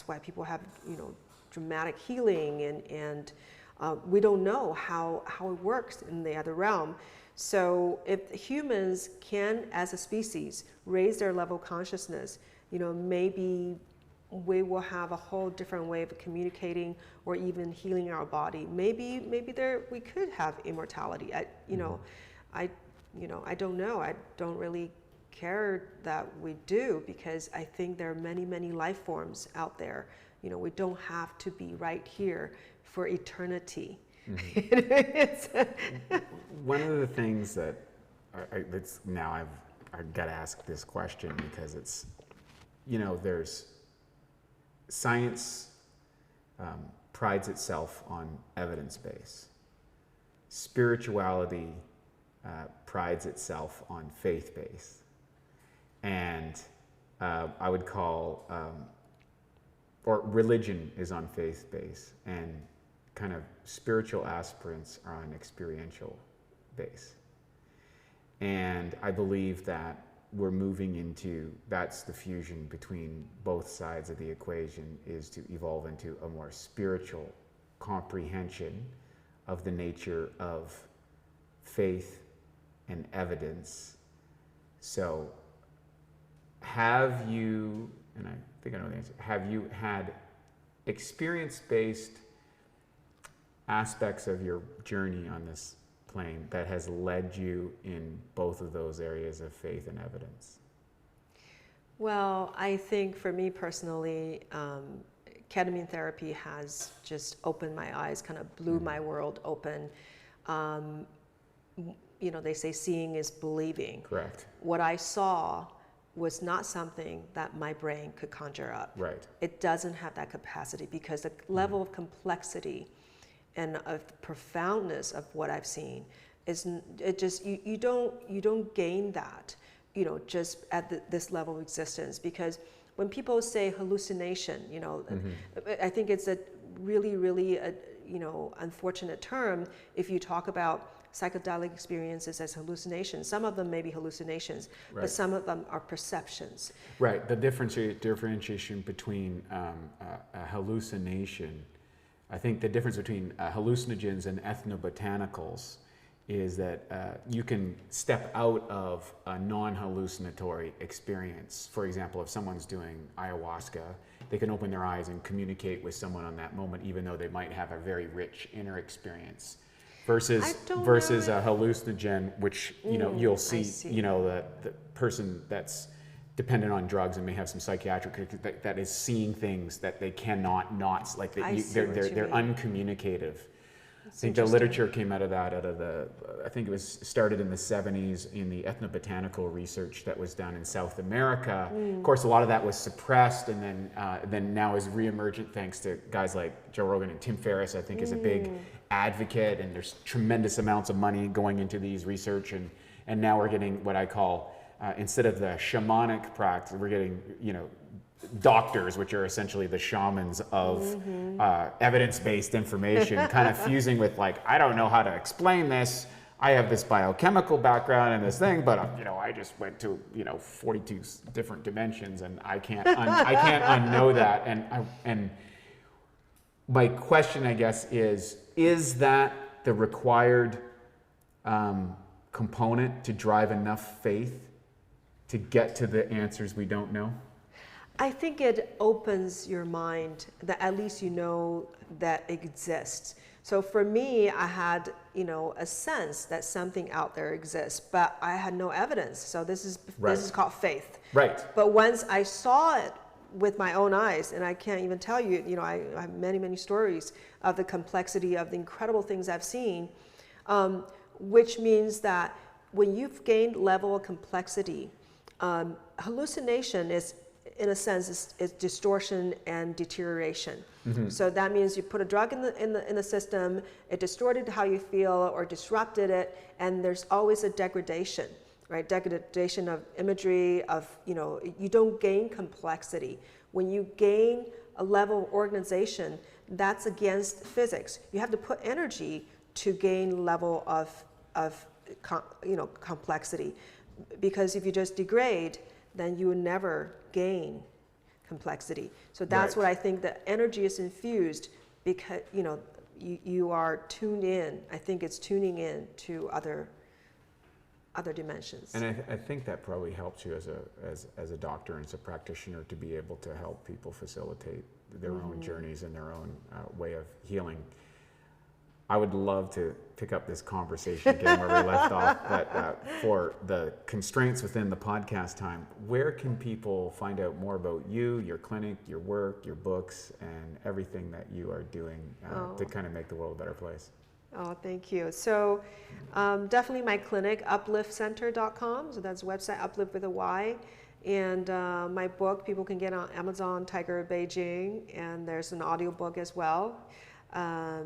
why people have, dramatic healing and We don't know how it works in the other realm. So if humans can, as a species, raise their level of consciousness, maybe we will have a whole different way of communicating or even healing our body. Maybe we could have immortality. I don't know. I don't really care that we do, because I think there are many life forms out there. We don't have to be right here for eternity. One of the things that I've got to ask this question, because it's, there's science prides itself on evidence base. Spirituality prides itself on faith base. And I would call, or religion is on faith base, and kind of spiritual aspirants are on experiential base. And I believe that we're moving into, that's the fusion between both sides of the equation, is to evolve into a more spiritual comprehension of the nature of faith and evidence. So have you, and I think I know the answer, have you had experience-based aspects of your journey on this plane that has led you in both of those areas of faith and evidence? Well, I think for me personally, ketamine therapy has just opened my eyes, kind of blew my world open. They say seeing is believing. Correct. What I saw was not something that my brain could conjure up. Right. It doesn't have that capacity, because the level of complexity and of the profoundness of what I've seen is, it just, you don't gain that, just at this level of existence. Because when people say hallucination, I think it's a really unfortunate term if you talk about psychedelic experiences as hallucinations. Some of them may be hallucinations, but some of them are perceptions. Right. The differentiation between a hallucination, I think the difference between hallucinogens and ethnobotanicals is that you can step out of a non-hallucinatory experience. For example, if someone's doing ayahuasca, they can open their eyes and communicate with someone on that moment, even though they might have a very rich inner experience. Versus a hallucinogen, which you'll see, the person that's dependent on drugs and may have some psychiatric that is seeing things that they cannot not, like they're uncommunicative. I think the literature came out of that, I think it was started in the 70s in the ethnobotanical research that was done in South America. Of course, a lot of that was suppressed, and then now is reemergent thanks to guys like Joe Rogan and Tim Ferriss, I think, is a big advocate, and there's tremendous amounts of money going into these research, and now we're getting what I call, instead of the shamanic practice, we're getting, doctors, which are essentially the shamans of evidence-based information, kind of fusing with, like, I don't know how to explain this. I have this biochemical background and this thing, but I just went to 42 different dimensions, and I can't unknow that. And my question, I guess, is that the required component to drive enough faith to get to the answers we don't know? I think it opens your mind that at least that it exists. So for me, I had, a sense that something out there exists, but I had no evidence. So this is called faith. Right. But once I saw it with my own eyes, and I can't even tell you, I have many stories of the complexity of the incredible things I've seen, which means that when you've gained level of complexity, hallucination is, in a sense, is distortion and deterioration. So that means you put a drug in the system, it distorted how you feel or disrupted it, and there's always a degradation, right? Degradation of imagery, you don't gain complexity. When you gain a level of organization, that's against physics. You have to put energy to gain level of complexity, because if you just degrade, then you will never gain complexity. So that's what I think, that energy is infused, because you are tuned in. I think it's tuning in to other dimensions. And I think that probably helps you as a doctor and as a practitioner to be able to help people facilitate their own journeys and their own way of healing. I would love to pick up this conversation again where we left off, but for the constraints within the podcast time, where can people find out more about you, your clinic, your work, your books, and everything that you are doing to kind of make the world a better place? Oh, thank you. So definitely my clinic, upliftcenter.com. So that's website, uplift with a Y. And my book, people can get on Amazon, Tiger of Beijing, and there's an audiobook as well. I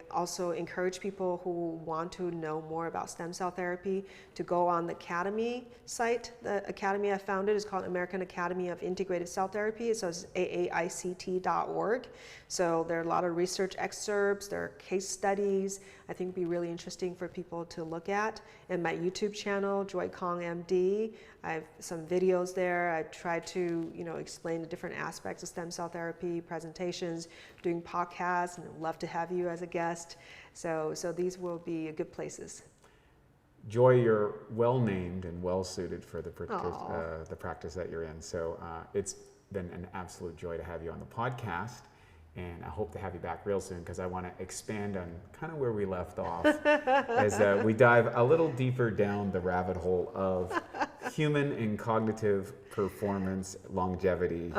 also encourage people who want to know more about stem cell therapy to go on the Academy site. The Academy I founded is called American Academy of Integrated Cell Therapy. So it's aaict.org. So there are a lot of research excerpts, there are case studies. I think it'd be really interesting for people to look at. And my YouTube channel, Joy Kong MD, I have some videos there. I try to, explain the different aspects of stem cell therapy, presentations, doing podcasts, and I'd love to have you as a guest. So these will be good places. Joy, you're well named and well suited for the practice that you're in. So it's been an absolute joy to have you on the podcast. And I hope to have you back real soon because I want to expand on kind of where we left off as we dive a little deeper down the rabbit hole of human and cognitive performance longevity.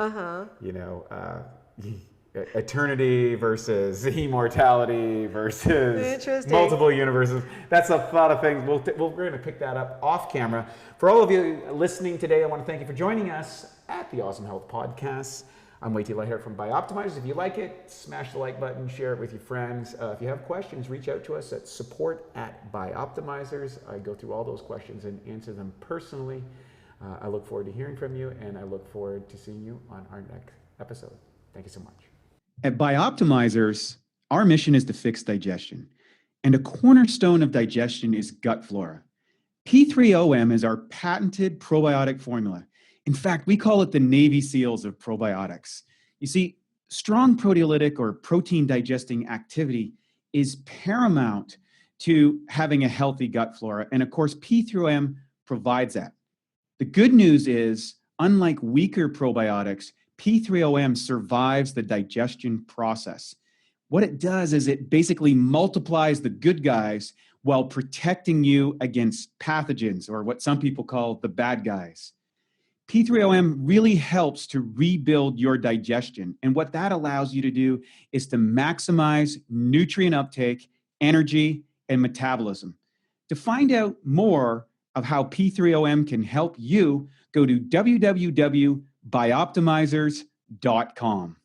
Eternity versus immortality versus multiple universes. That's a lot of things. We're going to pick that up off camera. For all of you listening today, I want to thank you for joining us at the Awesome Health Podcast. I'm Wei T. Lightheart from Bioptimizers. If you like it, smash the like button, share it with your friends. If you have questions, reach out to us at support@Bioptimizers. I go through all those questions and answer them personally. I look forward to hearing from you, and I look forward to seeing you on our next episode. Thank you so much. At Bioptimizers, our mission is to fix digestion. And a cornerstone of digestion is gut flora. P3OM is our patented probiotic formula. In fact, we call it the Navy SEALs of probiotics. You see, strong proteolytic or protein digesting activity is paramount to having a healthy gut flora. And of course, P3OM provides that. The good news is, unlike weaker probiotics, P3OM survives the digestion process. What it does is it basically multiplies the good guys while protecting you against pathogens, or what some people call the bad guys. P3OM really helps to rebuild your digestion. And what that allows you to do is to maximize nutrient uptake, energy, and metabolism. To find out more of how P3OM can help you, go to www.bioptimizers.com.